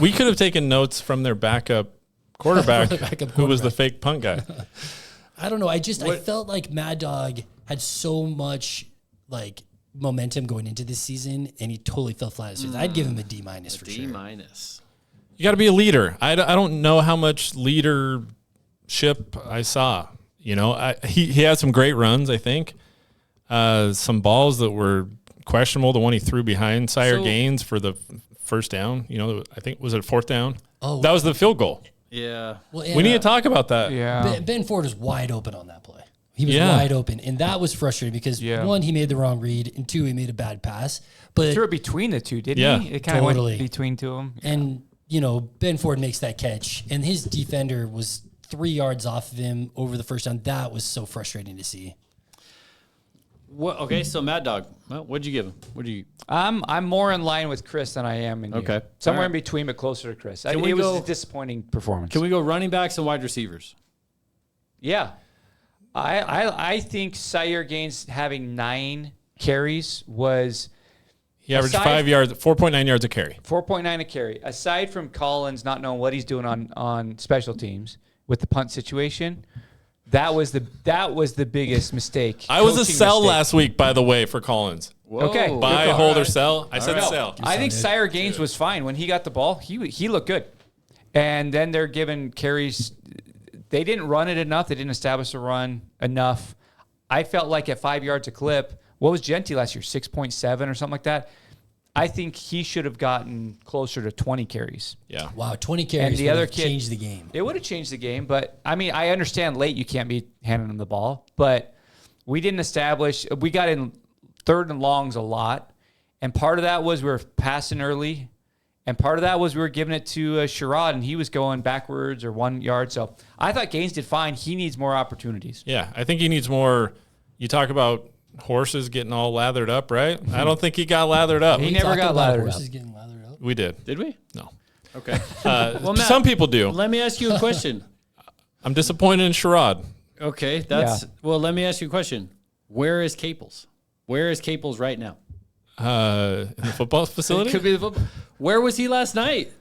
We could have taken notes from their backup quarterback, who was the fake punt guy. I don't know. I felt like Mad Dog had so much like momentum going into this season, and he totally fell flat. As I'd give him a D- for D-. sure. You got to be a leader. I don't know how much leadership I saw. You know, he had some great runs, I think. Some balls that were questionable. The one he threw behind Sire Gaines for the first down. You know, I think, was it 4th down? Oh, that was the field goal. Yeah. Well, we need to talk about that. Yeah. Ben Ford is wide open on that play. He was Yeah. wide open. And that was frustrating because, one, he made the wrong read, and two, he made a bad pass. But Threw it between the two, didn't Yeah. he? It kind of Totally. went between two of them. And, Ben Ford makes that catch, and his defender was 3 yards off of him over the first down. That was so frustrating to see. Okay, so Mad Dog, what'd you give him? What do you? I'm more in line with Chris than I am in you. Okay. Somewhere All right. in between, but closer to Chris. Can we It was go- a disappointing performance. Can we go running backs and wide receivers? Yeah. I think Sire Gaines having 9 carries was He averaged Aside- 5 yards, 4.9 yards a carry. 4.9 a carry. Aside from Collins not knowing what he's doing on special teams with the punt situation, that was the biggest mistake. I was a coaching sell mistake. last week, by the way, for Collins. Okay. Whoa. Buy, Good call. hold, or sell. I said right. sell. I think Sire Gaines was fine when he got the ball. He looked good, and then they're giving carries. They didn't run it enough. They didn't establish a run enough. I felt like at 5 yards a clip. What was Jeanty last year? 6.7 or something like that. I think he should have gotten closer to 20 carries. Yeah. Wow, 20 carries the would other have kid- changed the game. It would have changed the game, but I mean, I understand late you can't be handing them the ball, but we didn't establish. We got in 3rd and longs a lot, and part of that was we were passing early, and part of that was we were giving it to Sherrod, and he was going backwards or 1 yard. So I thought Gaines did fine. He needs more opportunities. Yeah. I think he needs more. You talk about horses getting all lathered up, right? I don't think he got lathered up. He We never talked got about lathered horses up. getting lathered up. We did. Did we? No. Okay. Matt, Matt, some people do. Let me ask you a question. I'm disappointed in Sherrod. Okay, well. Let me ask you a question. Where is Caples? Where is Caples right now? In the football facility? Could be the football. Where was he last night?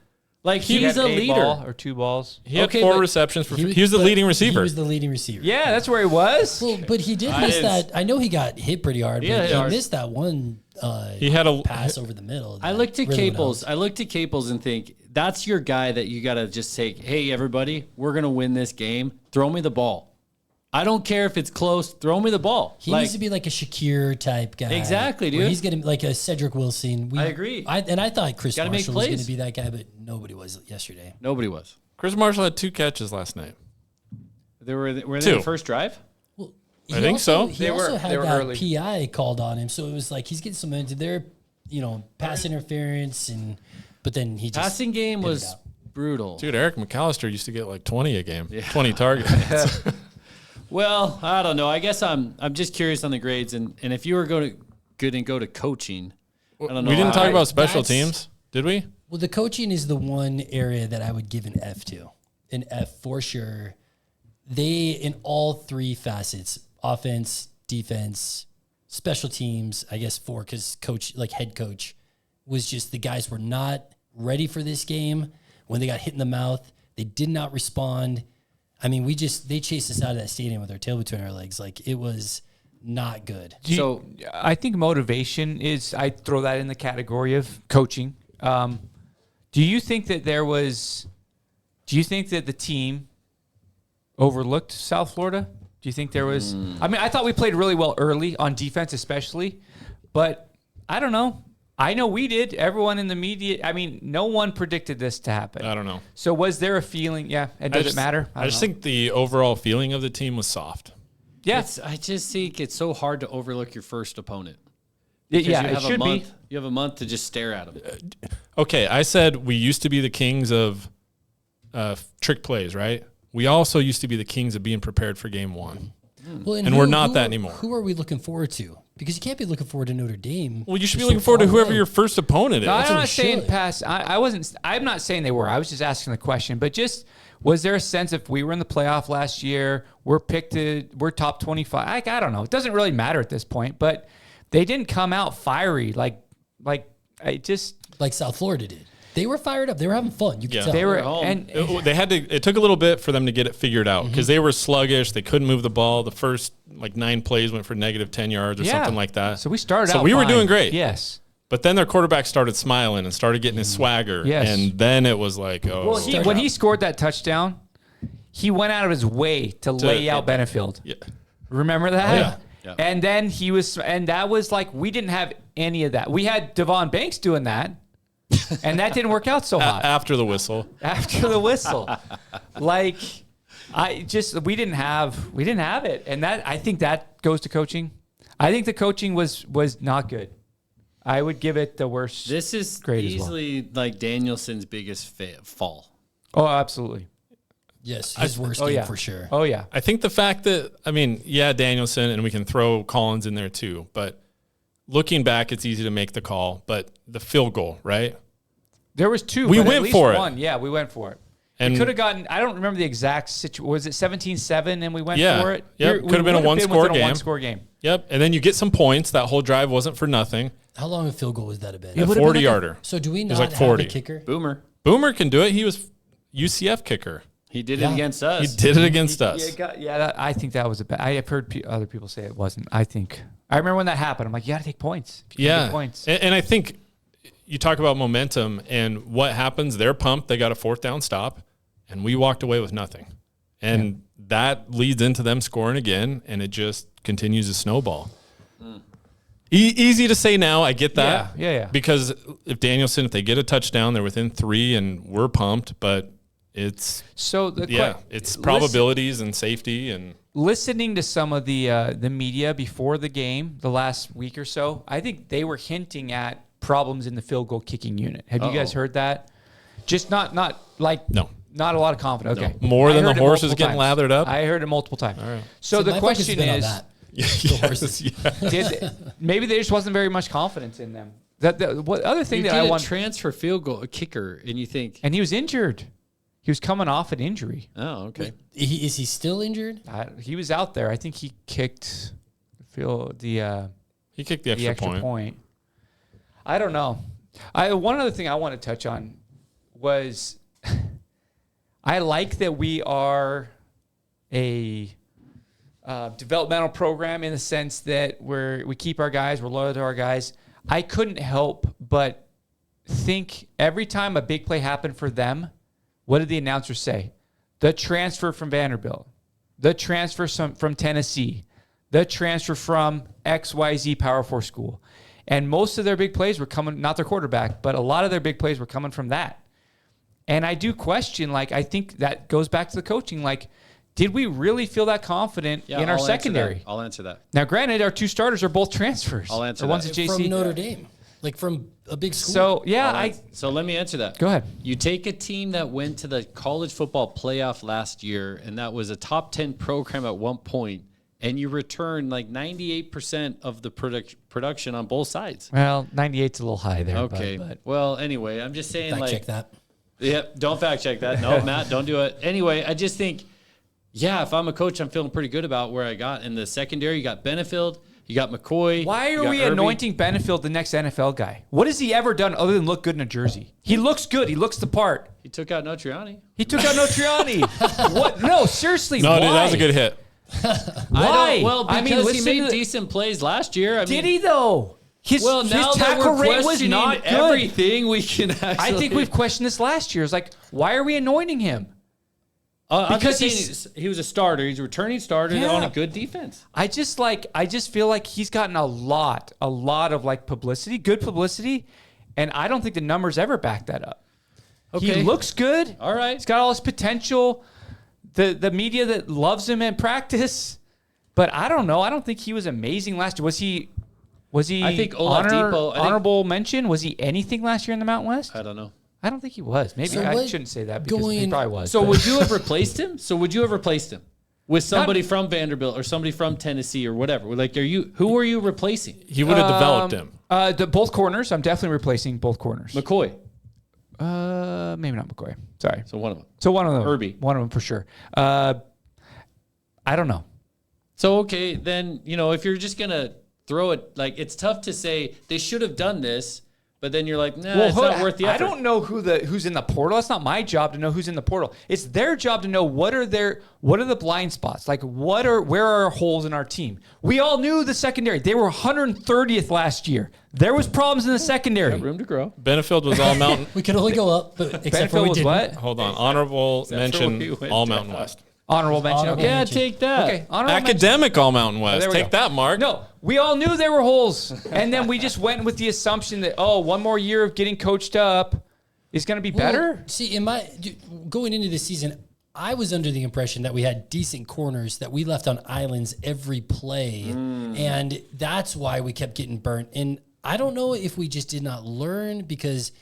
Like He he's had a a leader. ball or 2 balls. He had Okay, 4 but receptions. He was the but leading receiver. He was the leading receiver. Yeah, that's where he was. Well, but he did miss that. I know he got hit pretty hard, Yeah, but he hard. missed that one He had a pass over the middle. I that looked at really went Caples. out. I looked at Caples and think that's your guy that you got to just say, hey, everybody, we're gonna win this game. Throw me the ball. I don't care if it's close. Throw me the ball. He needs to be like a Shakir type guy. Exactly, where dude. He's getting like a Cedric Wilson. I agree. I thought Chris Gotta make Marshall was going plays. to be that guy, but nobody was yesterday. Nobody was. Chris Marshall had 2 catches last night. Were they in 2. the first drive? Well, I think so. He They also were- had they were that early. PI called on him, so it was like he's getting some into their, pass interference, but then he just Passing game hit it was out. brutal. Dude, Eric McAllister used to get like 20 a game, 20 targets. Well, I don't know. I guess I'm just curious on the grades, and if you were going to go to coaching, I don't know. We didn't talk about special that's- teams, did we? Well, the coaching is the one area that I would give an F to. An F for sure. They, in all 3 facets, offense, defense, special teams, I guess 4, because head coach, was just the guys were not ready for this game. When they got hit in the mouth, they did not respond. I mean, they chased us out of that stadium with our tail between our legs. Like, it was not good. So I think motivation is, I throw that in the category of coaching. Do you think that the team overlooked South Florida? Do you think there was, I mean, I thought we played really well early on defense, especially, but I don't know. I know we did. Everyone in the media, I mean, no one predicted this to happen. I don't know. So was there a feeling? Yeah. And does it matter? I just think the overall feeling of the team was soft. Yeah. I just think it's so hard to overlook your first opponent. Yeah, Because you it have should a month, be. You have a month to just stare at them. Okay, I said we used to be the kings of trick plays, right? We also used to be the kings of being prepared for game 1. Well, And we're not that anymore. Who are we looking forward to? Because you can't be looking forward to Notre Dame. Well, you should be They're looking so forward to far whoever away. your first opponent is. No, I'm what not we saying should. pass. I wasn't. I'm not saying they were. I was just asking the question. But just was there a sense if we were in the playoff last year, we're top 25? I don't know. It doesn't really matter at this point. But they didn't come out fiery like I just. Like South Florida did. They were fired up. They were having fun. You could Yeah. tell. They were home. and It took a little bit for them to get it figured out because they were sluggish. They couldn't move the ball. The first 9 plays went for negative 10 yards or something like that. So we started. So out we were fine. doing great. Yes. But then their quarterback started smiling and started getting his swagger. Yes. And then it was like, oh. Well, when he scored that touchdown, he went out of his way to lay out Benefield. Yeah. Remember that? Yeah. And then that was like, we didn't have any of that. We had Devon Banks doing that, and that didn't work out so hot After the whistle. after the whistle. Like, We didn't have it, and I think that goes to coaching. I think the coaching was not good. I would give it the worst. This is grade easily like Danielson's biggest fall. Oh, absolutely. Yes, his worst game for sure. Oh yeah. I think the fact that Danielson, and we can throw Collins in there too, but looking back, it's easy to make the call. But the field goal, right? There was two. We but went at least for it. one. Yeah, we went for it. And we could have gotten. I don't remember the exact situation. Was it 17-7 and we went for it? Yep. Could have been a one-score game. One-score game. Yep. And then you get some points. That whole drive wasn't for nothing. How long a field goal would that have been? A 40-yarder. So do we was not like have 40. a kicker? Boomer can do it. He was UCF kicker. He did it against us. He did it against us. I think that was a bad. I have heard other people say it wasn't. I remember when that happened. I'm like, you got to take points. Yeah. Points. And I think you talk about momentum and what happens. They're pumped. They got a 4th down stop, and we walked away with nothing. And that leads into them scoring again, and it just continues to snowball. Easy to say now. I get that. Yeah. Because if they get a touchdown, they're within 3, and we're pumped. But it's it's probabilities and safety and listening to some of the media before the game, the last week or so. I think they were hinting at problems in the field goal kicking unit. Have you guys heard that? Just not like no. Not a lot of confidence. Okay. More than the horses getting lathered up? I heard it multiple times. All right. So the question is, maybe there just wasn't very much confidence in them. What other thing that I want transfer field goal a kicker, and you think, and he was injured. He was coming off an injury. Oh, okay. Is he still injured? He was out there. I think he kicked the extra point. I don't know. One other thing I want to touch on was I like that we are a developmental program in the sense that we keep our guys, we're loyal to our guys. I couldn't help but think every time a big play happened for them, what did the announcer say? The transfer from Vanderbilt, the transfer from Tennessee, the transfer from XYZ Power 4 school. And most of their big plays were coming, not their quarterback, but a lot of their big plays were coming from that. And I do question, I think that goes back to the coaching. Did we really feel that confident in our secondary? I'll answer that. Now, granted, our 2 starters are both transfers. I'll answer that. One's at JC. From Notre Dame. From a big school. So, So let me answer that. Go ahead. You take a team that went to the college football playoff last year, and that was a top 10 program at one point, and you return 98% of the production on both sides. Well, 98's a little high there. Okay. But. Well, anyway, I'm just saying fact check that. Yep, don't fact check that. No, Matt, don't do it. Anyway, I just think, if I'm a coach, I'm feeling pretty good about where I got. In the secondary, you got Benefield, you got McCoy. Why are we anointing Benefield the next NFL guy? What has he ever done other than look good in a jersey? He looks good. He looks the part. He took out Notriani. What? No, seriously. No, why? dude, that was a good hit. Why? Because he made decent plays last year. Did he though? His tackle rate was not good. Everything we can actually. I think we've questioned this last year. It's why are we anointing him? Because he was a starter. He's a returning starter on a good defense. I just feel like he's gotten a lot of publicity, good publicity, and I don't think the numbers ever back that up. Okay. He looks good. All right. He's got all his potential. The media that loves him in practice, but I don't know. I don't think he was amazing last year. Was he? I think honorable mention. Was he anything last year in the Mountain West? I don't know. I don't think he was. Maybe I shouldn't say that because he probably was. So would you have replaced him? With somebody from Vanderbilt or somebody from Tennessee or whatever? Who are you replacing? He would have developed him. Both corners. I'm definitely replacing both corners. McCoy. Maybe not McCoy. Sorry. So one of them. One of them. Herbie. One of them for sure. I don't know. So, okay, then, if you're just going to throw it, it's tough to say they should have done this, but then you're like, it's not worth the effort. I don't know who's in the portal. It's not my job to know who's in the portal. It's their job to know what are the blind spots? Where are holes in our team? We all knew the secondary. They were 130th last year. There was problems in the secondary. Got room to grow. Benefield was all Mountain. We could only go up, but except for Benefield was what? Hold on. Honorable mention, all Mountain West. Honorable mention. Honorable Okay. Yeah, take that. Okay. Honorable Academic all Mountain West. there we Take go. that, Mark. No, we all knew there were holes. And then we just went with the assumption that, one more year of getting coached up is going to be better. See, going into the season, I was under the impression that we had decent corners that we left on islands every play. And that's why we kept getting burnt. And I don't know if we just did not learn, because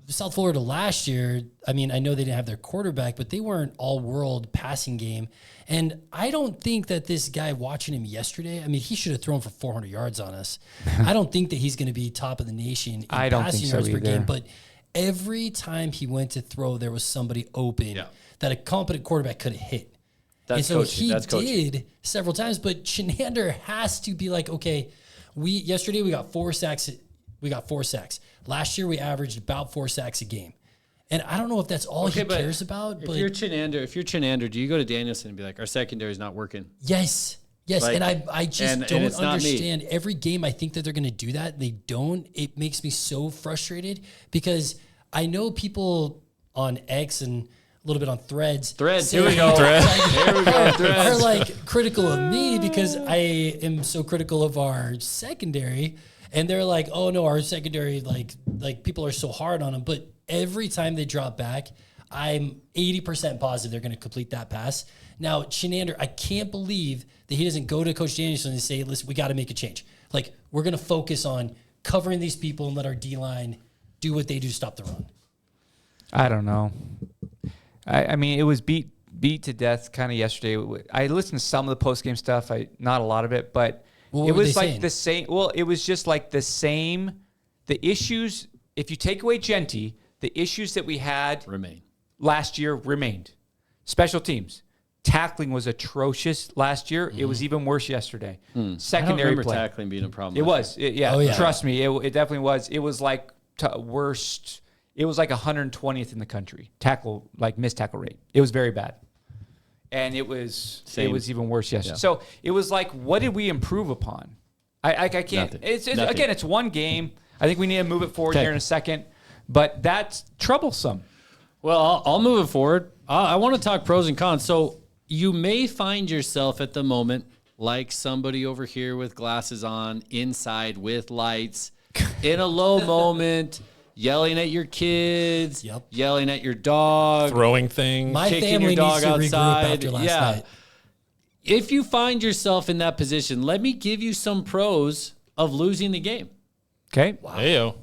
South Florida last year, I mean, I know they didn't have their quarterback, but they weren't all-world passing game. And I don't think that this guy watching him yesterday, I mean, he should have thrown for 400 yards on us. I don't think that he's going to be top of the nation in passing yards per game. But every time he went to throw, there was somebody open that a competent quarterback could have hit. That's and so coaching. he That's coaching. did several times, but Shenander has to be like, okay, yesterday we got 4 sacks. We got 4 sacks. Last year we averaged about 4 sacks a game. And I don't know if that's all he cares about. If you're Shenander, do you go to Danielson and be like, our secondary is not working? Yes. Like, and I just don't understand. Every game I think that they're going to do that. They don't. It makes me so frustrated, because I know people on X and a little bit on Threads. Here we go. Threads. Are like critical of me because I am so critical of our secondary. And they're like, oh no, our secondary, like people are so hard on them. But every time they drop back, I'm 80% positive they're going to complete that pass. Now, Shenander, I can't believe that he doesn't go to Coach Danielson and say, listen, we got to make a change. Like, we're going to focus on covering these people and let our D-line do what they do to stop the run. I don't know. I mean, it was beat to death kind of yesterday. I listened to some of the post-game stuff, not a lot of it, but it was like the same. Well, it was just like the same. The issues, if you take away Jeanty, the issues that we had last year remained. Special teams. Tackling was atrocious last year. It was even worse yesterday. Secondary I don't remember play. tackling being a problem. It was. Trust me. It definitely was. It was like worst. It was like 120th in the country. Missed tackle rate. It was very bad. And it was even worse yesterday. Yeah. So it was like, what did we improve upon? I can't. Again, it's one game. I think we need to move it forward here in a second. But that's troublesome. Well, I'll move it forward. I want to talk pros and cons. So you may find yourself at the moment like somebody over here with glasses on, inside with lights, in a low moment, yelling at your kids, yelling at your dog, throwing things, kicking your dog outside. After last night. If you find yourself in that position, let me give you some pros of losing the game. Okay. Wow. Hey-o.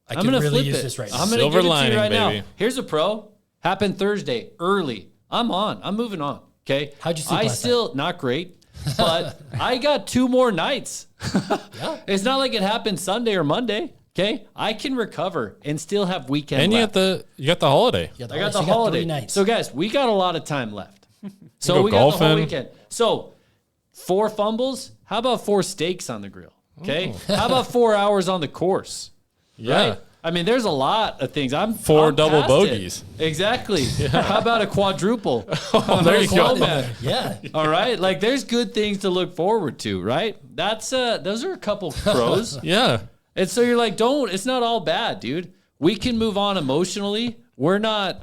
I'm going to flip this right now. I'm going to give it to you right now. Here's a pro. Happened Thursday, early. I'm on. I'm moving on. Okay. How'd you sleep last night? Not great, but I got 2 more nights. It's not like it happened Sunday or Monday. Okay. I can recover and still have weekend and left. you got the holiday. I got the holiday. So guys, we got a lot of time left. So we golfing. got the whole weekend. So 4 fumbles. How about 4 steaks on the grill? Okay. How about 4 hours on the course? Yeah. Right? I mean, there's a lot of things. I'm 4 double past bogeys. It. Exactly. How about a quadruple? There you go. Yeah. All right. Like, there's good things to look forward to, right? Those are a couple pros. Yeah. And so you're like, it's not all bad, dude. We can move on emotionally. We're not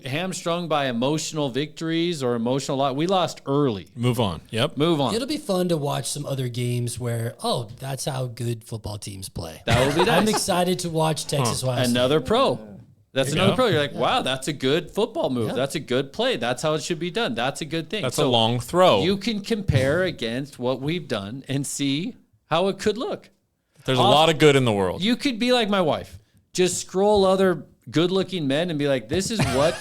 hamstrung by emotional victories or emotional loss. We lost early. Move on. Yep. Move on. It'll be fun to watch some other games where, that's how good football teams play. That will be nice. I'm excited to watch Texas Ohio State. Another pro. That's another pro. You're like, wow, that's a good football move. Yeah. That's a good play. That's how it should be done. That's a good thing. That's a long throw. You can compare against what we've done and see how it could look. There's a lot of good in the world. You could be like my wife. Just scroll other good-looking men and be like, this is what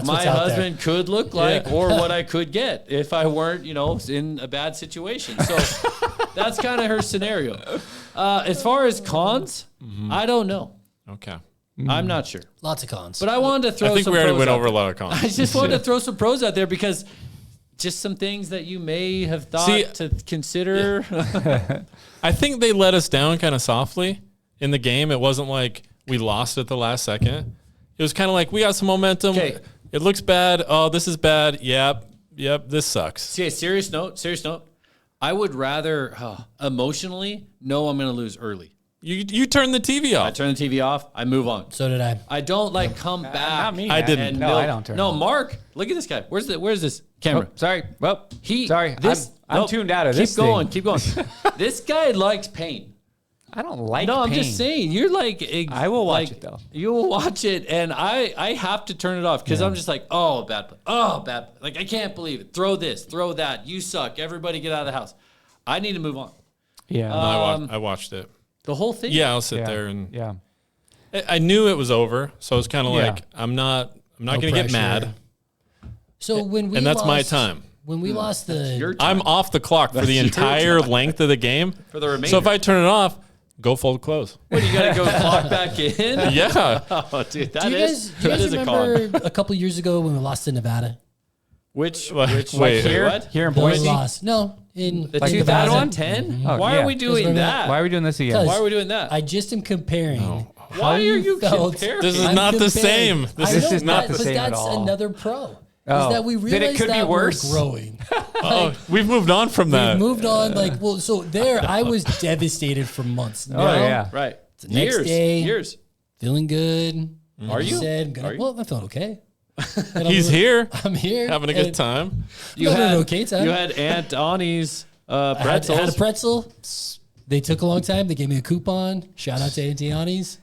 my husband could look like, or what I could get if I weren't, in a bad situation. So that's kind of her scenario. As far as cons, I don't know. Okay. I'm not sure. Lots of cons. But I wanted to throw some pros. I think we already went over a lot of cons. I just wanted to throw some pros out there because just some things that you may have thought to consider. Yeah. I think they let us down kind of softly in the game. It wasn't like we lost at the last second. It was kind of like, we got some momentum. Okay. It looks bad. Oh, this is bad. Yep, this sucks. See, serious note. I would rather emotionally know I'm going to lose early. You turn the TV off. I turn the TV off. I move on. So did I. I don't come back. Not me. I didn't. I don't turn. No, Mark, look at this guy. Where's this camera? Oh, sorry. Well, I'm tuned out of keep this. Keep going. This guy likes pain. I don't like No, I'm pain. just saying. You're like, I will watch it, though. You will watch it, and I have to turn it off because I'm just like, oh, bad play. Oh, bad play. Like, I can't believe it. Throw this, throw that. You suck. Everybody get out of the house. I need to move on. Yeah. No, I watched it. The whole thing? Yeah, I'll sit there and Yeah. I knew it was over, so it's kind of Yeah. like I'm not going to get mad, So when we and that's my lost- time. When we lost the Your time. I'm off the clock for the your entire length of the game. For the remainder. So if I turn it off, go fold close. What, you got to go clock back in? Yeah. Oh, dude, do you guys a con. remember a couple years ago when we lost to Nevada? Which Wait. here? What? Here in The Boise. loss. No, in The Like in Nevada one? 2010? Oh, Why yeah. are we doing Remember that? Why are we doing this again? 'Cause Why are we doing that? I just am comparing. Why are you felt- comparing? This is I'm not the comparing. same. This I is know, not but the same at that's all. another pro. Oh. Is that we Then realize it could be that worse? we're growing. Oh, we've moved on from that. We've moved on. Like, well, so there, I was devastated for months. Oh, yeah. Right. The next day- Years. Feeling good. Are you? Said, Are you? well, I felt okay. He's here, I'm here. having a good and time. You having had an okay time. You had Aunt Annie's I had pretzels. a pretzel. They took a long time. They gave me a coupon. Shout out to Auntie Annie's.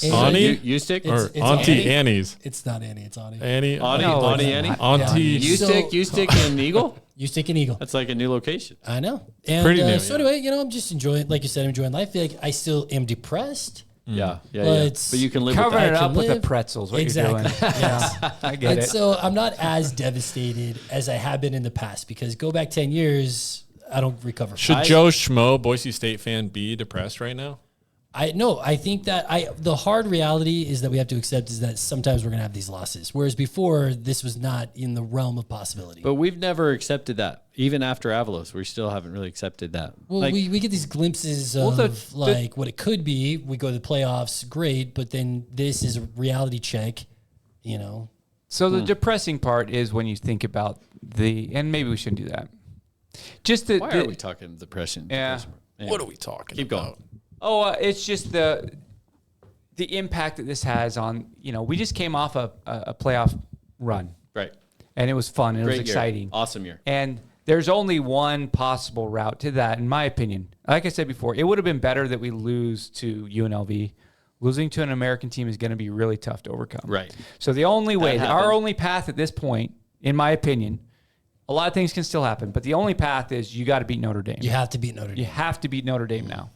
And Annie? You stick? It's- Or it's Auntie Annie. Annie's. It's not Annie. It's Annie. Annie. Annie, No, Annie, it's Annie. not. Auntie. You So- stick in Eagle? You stick an eagle. That's like a new location. I know. And Pretty new, so yeah. anyway, I'm just enjoying, like you said, I'm enjoying life. Like I still am depressed. Yeah, yeah, But But you can live with Covering that. it I up can with the live. pretzels. What Exactly. you're doing. Yes. I get And it. so I'm not as devastated as I have been in the past because go back 10 years, I don't recover. Should Joe Schmo, Boise State fan, be depressed right now? I think that the hard reality is that we have to accept is that sometimes we're going to have these losses. Whereas before, this was not in the realm of possibility. But we've never accepted that. Even after Avalos, we still haven't really accepted that. Well, Like, we get these glimpses of what it could be. We go to the playoffs, great, but then this is a reality check, So the depressing part is when you think about and maybe we shouldn't do that. Just why are we talking depression? Yeah. Yeah. What are we talking Keep about? Oh, it's just the impact that this has on, we just came off a playoff run Right. and it was fun and it was Great year. exciting. Awesome year. And there's only one possible route to that, in my opinion. Like I said before, it would have been better that we lose to UNLV. Losing to an American team is going to be really tough to overcome. Right. So the only way, happened. our only path at this point, in my opinion, a lot of things can still happen, but the only path is you got to beat Notre Dame. you have to beat Notre Dame. You have to beat Notre Dame now.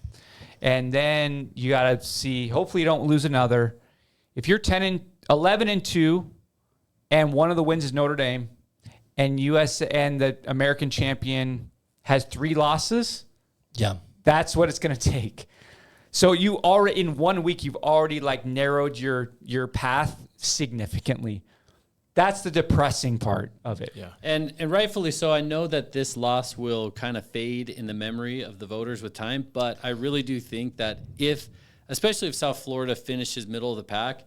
And then you got to see, hopefully you don't lose another. If you're 11-2 and one of the wins is Notre Dame and the American champion has 3 losses, Yeah. that's what it's going to take. So you already, in 1 week, you've already narrowed your path significantly. That's the depressing part of it. Yeah. And rightfully so. I know that this loss will kind of fade in the memory of the voters with time, but I really do think that especially if South Florida finishes middle of the pack,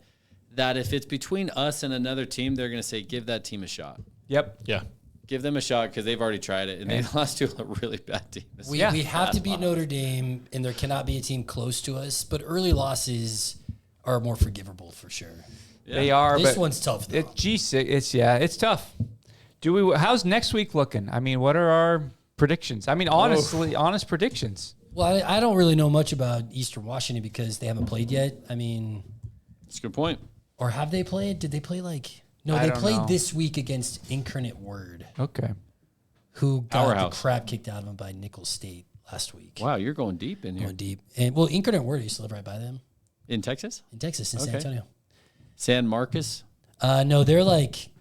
that if it's between us and another team, they're going to say, give that team a shot. Yep. Yeah. Give them a shot because they've already tried it, and they lost to a really bad team. We have to beat Notre Dame, and there cannot be a team close to us, but early losses are more forgivable for sure. They are. This but one's tough, though. It's tough. How's next week looking? I mean, what are our predictions? I mean, honest predictions. Well, I don't really know much about Eastern Washington because they haven't played yet. I mean, That's a good point. or have they played? Did they play No, I they don't played know. this week against Incarnate Word, Okay. who got the Powerhouse. crap kicked out of them by Nicholls State last week. Wow, you're going deep in here. Going deep. And well, Incarnate Word used to live right by them In Texas? in Texas, in San Okay. Antonio. San Marcos? No, they're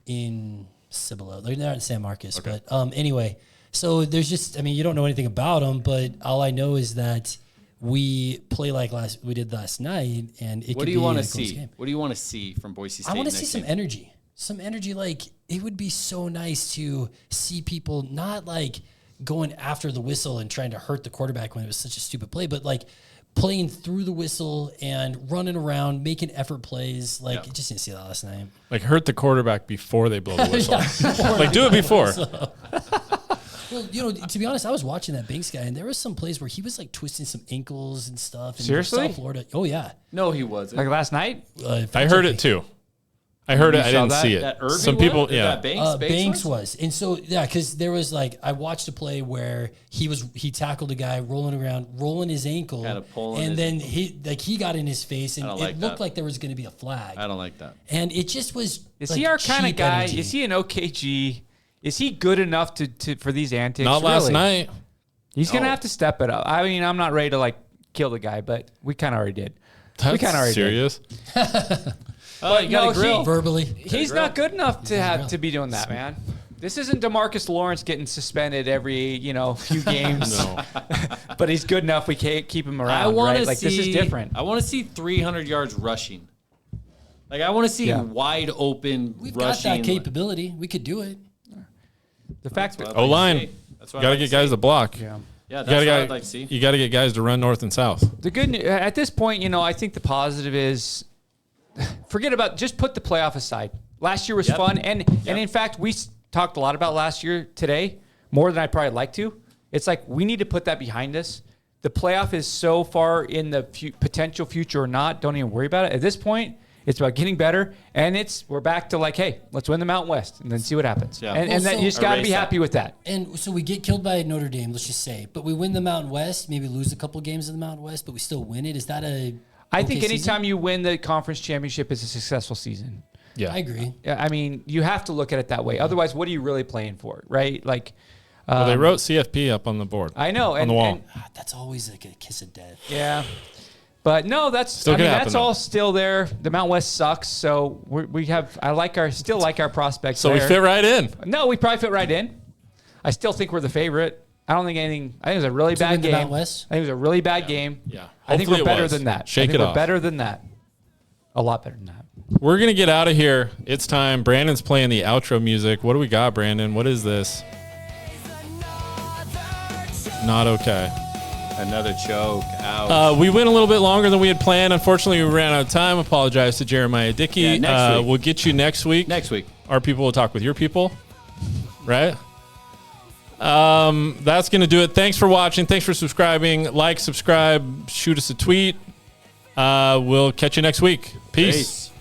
in Cibolo. They're not in San Marcos. But anyway, so there's just, you don't know anything about them, but all I know is that we play like we did last night, and it What could do you be want a to close see? game. What do you want to see from Boise State? I want to see next some game? energy. Some energy, it would be so nice to see people not going after the whistle and trying to hurt the quarterback when it was such a stupid play, but playing through the whistle and running around, making effort plays. I just didn't see that last night. Hurt the quarterback before they blow the whistle. Yeah. Do it before. Well, to be honest, I was watching that Banks guy, and there was some plays where he was twisting some ankles and stuff. In Seriously? South Florida. Oh yeah. No, he wasn't. Like last night? I heard it too. I heard it. I saw didn't that? see That it. Irving Some people, was? Or yeah. that Banks, Banks was. And so, yeah, because there was like, I watched a play where he tackled a guy rolling his ankle. Kinda pulling and his- then he got in his face and don't it like looked that. like there was going to be a flag. I don't like that. And it just was. Is like, he our kind of cheap guy? energy. Is he an OKG? Is he good enough to for these antics? Not last Really? night. He's gonna have to step it up. I mean, I'm not ready to like kill the guy, but we kind of already did. That's kinda already serious. Oh, you got no, a grill. Verbally. He's not good enough to be doing that, man. This isn't DeMarcus Lawrence getting suspended every few games. No. But he's good enough. We can't keep him I around. want Right? to Like see. this is different. I want to see 300 yards rushing. Like I want to see Yeah. wide open We've got rushing. that capability. We could do it. The fact That's that what I'd like to O-line. see. That's what Got to I'd like get to guys see. to block. yeah. Yeah, You that's gotta what I'd get- like to see. You got to get guys to run north and south. The good at this point, I think the positive is forget about just put the playoff aside. Last year was Yep. fun, and in fact, we talked a lot about last year today more than I'd probably like to. It's like we need to put that behind us. The playoff is so far in the potential future or not. Don't even worry about it. At this point, it's about getting better, and we're back to like, hey, let's win the Mountain West and then see what happens. Yeah. And then Well, you just got to erase be that. happy with that. And so we get killed by Notre Dame, let's just say, but we win the Mountain West, maybe lose a couple games in the Mountain West, but we still win it. Is that I think okay anytime season? you win the conference championship is a successful season. Yeah. I agree. I mean, you have to look at it that way. Otherwise, what are you really playing for, right? Like, Well, they wrote CFP up on the board. I know, on the wall. That's always like a kiss of death. Yeah, but no, Still could happen, that's though. all still there. The Mountain West sucks, so I still like our prospects. So we there. fit right in. No, we probably fit right in. I still think we're the favorite. I don't think anything. I think it was a really To bad win the game. Mountain West? I think it was a really bad game. Yeah. I think Hopefully we're it better was. than that. Shake I think it we're off. better than that. A lot better than that. We're going to get out of here. It's time. Brandon's playing the outro music. What do we got, Brandon? What is this? Not okay. Another choke. Ouch. We went a little bit longer than we had planned. Unfortunately, we ran out of time. Apologize to Jeremiah Dickey. Yeah, next week. We'll get you next week. Next week. Our people will talk with your people. Right? That's going to do it. Thanks for watching. Thanks for subscribing. Like, subscribe, shoot us a tweet. We'll catch you next week. Peace. Peace.